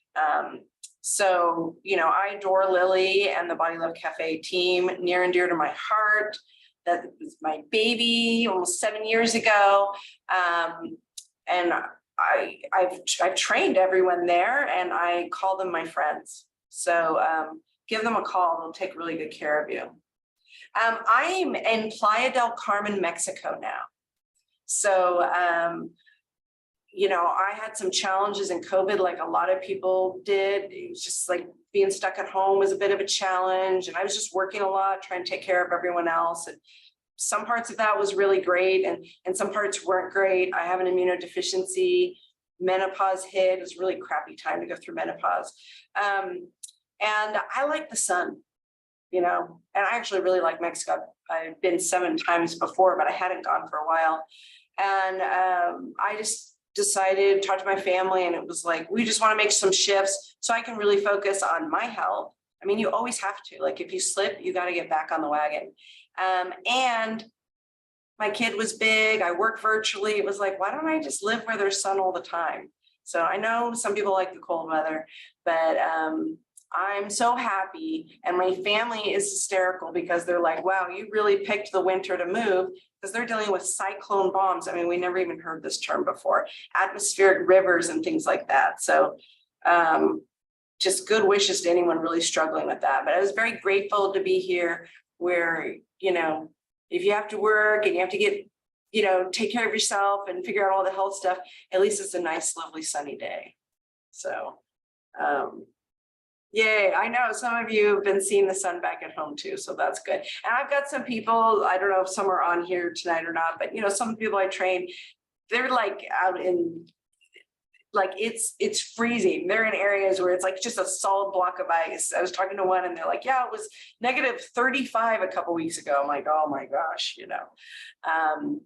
Speaker 1: So, I adore Lily and the Body Love Cafe team, near and dear to my heart. That was my baby almost 7 years ago. And I've trained everyone there and I call them my friends. So give them a call, they'll take really good care of you. I'm in Playa del Carmen, Mexico now. So, I had some challenges in COVID, like a lot of people did. It was just like being stuck at home was a bit of a challenge. And I was just working a lot, trying to take care of everyone else. And some parts of that was really great. And some parts weren't great. I have an immunodeficiency. Menopause hit. It was a really crappy time to go through menopause. And I like the sun. you know, and I actually really like Mexico. I've been 7 times before, but I hadn't gone for a while. And I just decided, talked to my family, and it was like, we just want to make some shifts so I can really focus on my health. I mean, you always have to, like, if you slip, you got to get back on the wagon. And my kid was big, I work virtually. It was like, why don't I just live where there's sun all the time? So I know some people like the cold weather, but I'm so happy. And my family is hysterical because they're like, wow, you really picked the winter to move, because they're dealing with cyclone bombs. I mean, we never even heard this term before, atmospheric rivers and things like that. So just good wishes to anyone really struggling with that. But I was very grateful to be here where, you know, if you have to work and you have to get, you know, take care of yourself and figure out all the health stuff, at least it's a nice, lovely sunny day. So, yay. I know some of you have been seeing the sun back at home too, so that's good. And I've got some people, I don't know if some are on here tonight or not, but you know, some people I train, they're like out in, like it's freezing. They're in areas where it's like just a solid block of ice. I was talking to one and they're like, yeah, it was negative 35 a couple weeks ago. I'm like, oh my gosh, you know.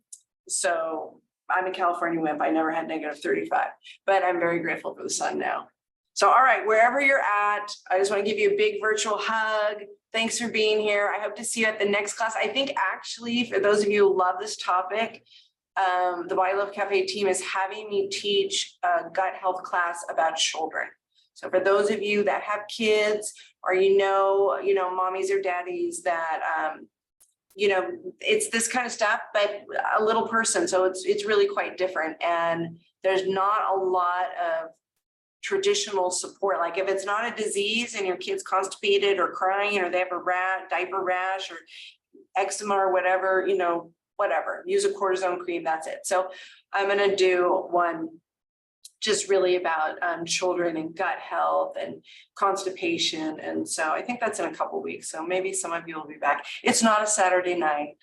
Speaker 1: So I'm a California wimp. I never had negative 35, but I'm very grateful for the sun now. So, all right, wherever you're at, I just want to give you a big virtual hug. Thanks for being here. I hope to see you at the next class. I think actually, for those of you who love this topic, the Body Love Cafe team is having me teach a gut health class about children. So for those of you that have kids, or you know, mommies or daddies that, you know, it's this kind of stuff, but a little person. So it's really quite different. And there's not a lot of traditional support. Like if it's not a disease and your kid's constipated or crying, or they have a diaper rash or eczema or whatever, you know, whatever, use a cortisone cream, that's it. So I'm going to do one just really about children and gut health and constipation. And so I think that's in a couple weeks. So maybe some of you will be back. It's not a Saturday night,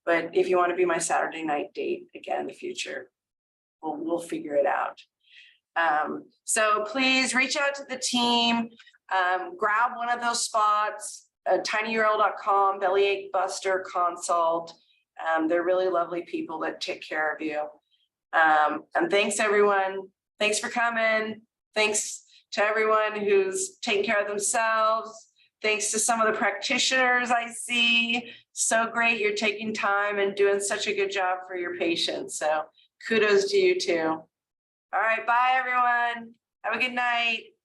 Speaker 1: but if you want to be my Saturday night date again in the future, we'll figure it out. So please reach out to the team, grab one of those spots, tinyurl.com, bellyache buster consult. They're really lovely people that take care of you. And thanks everyone. Thanks for coming. Thanks to everyone who's taking care of themselves. Thanks to some of the practitioners I see. So great. You're taking time and doing such a good job for your patients. So kudos to you too. All right. Bye everyone. Have a good night.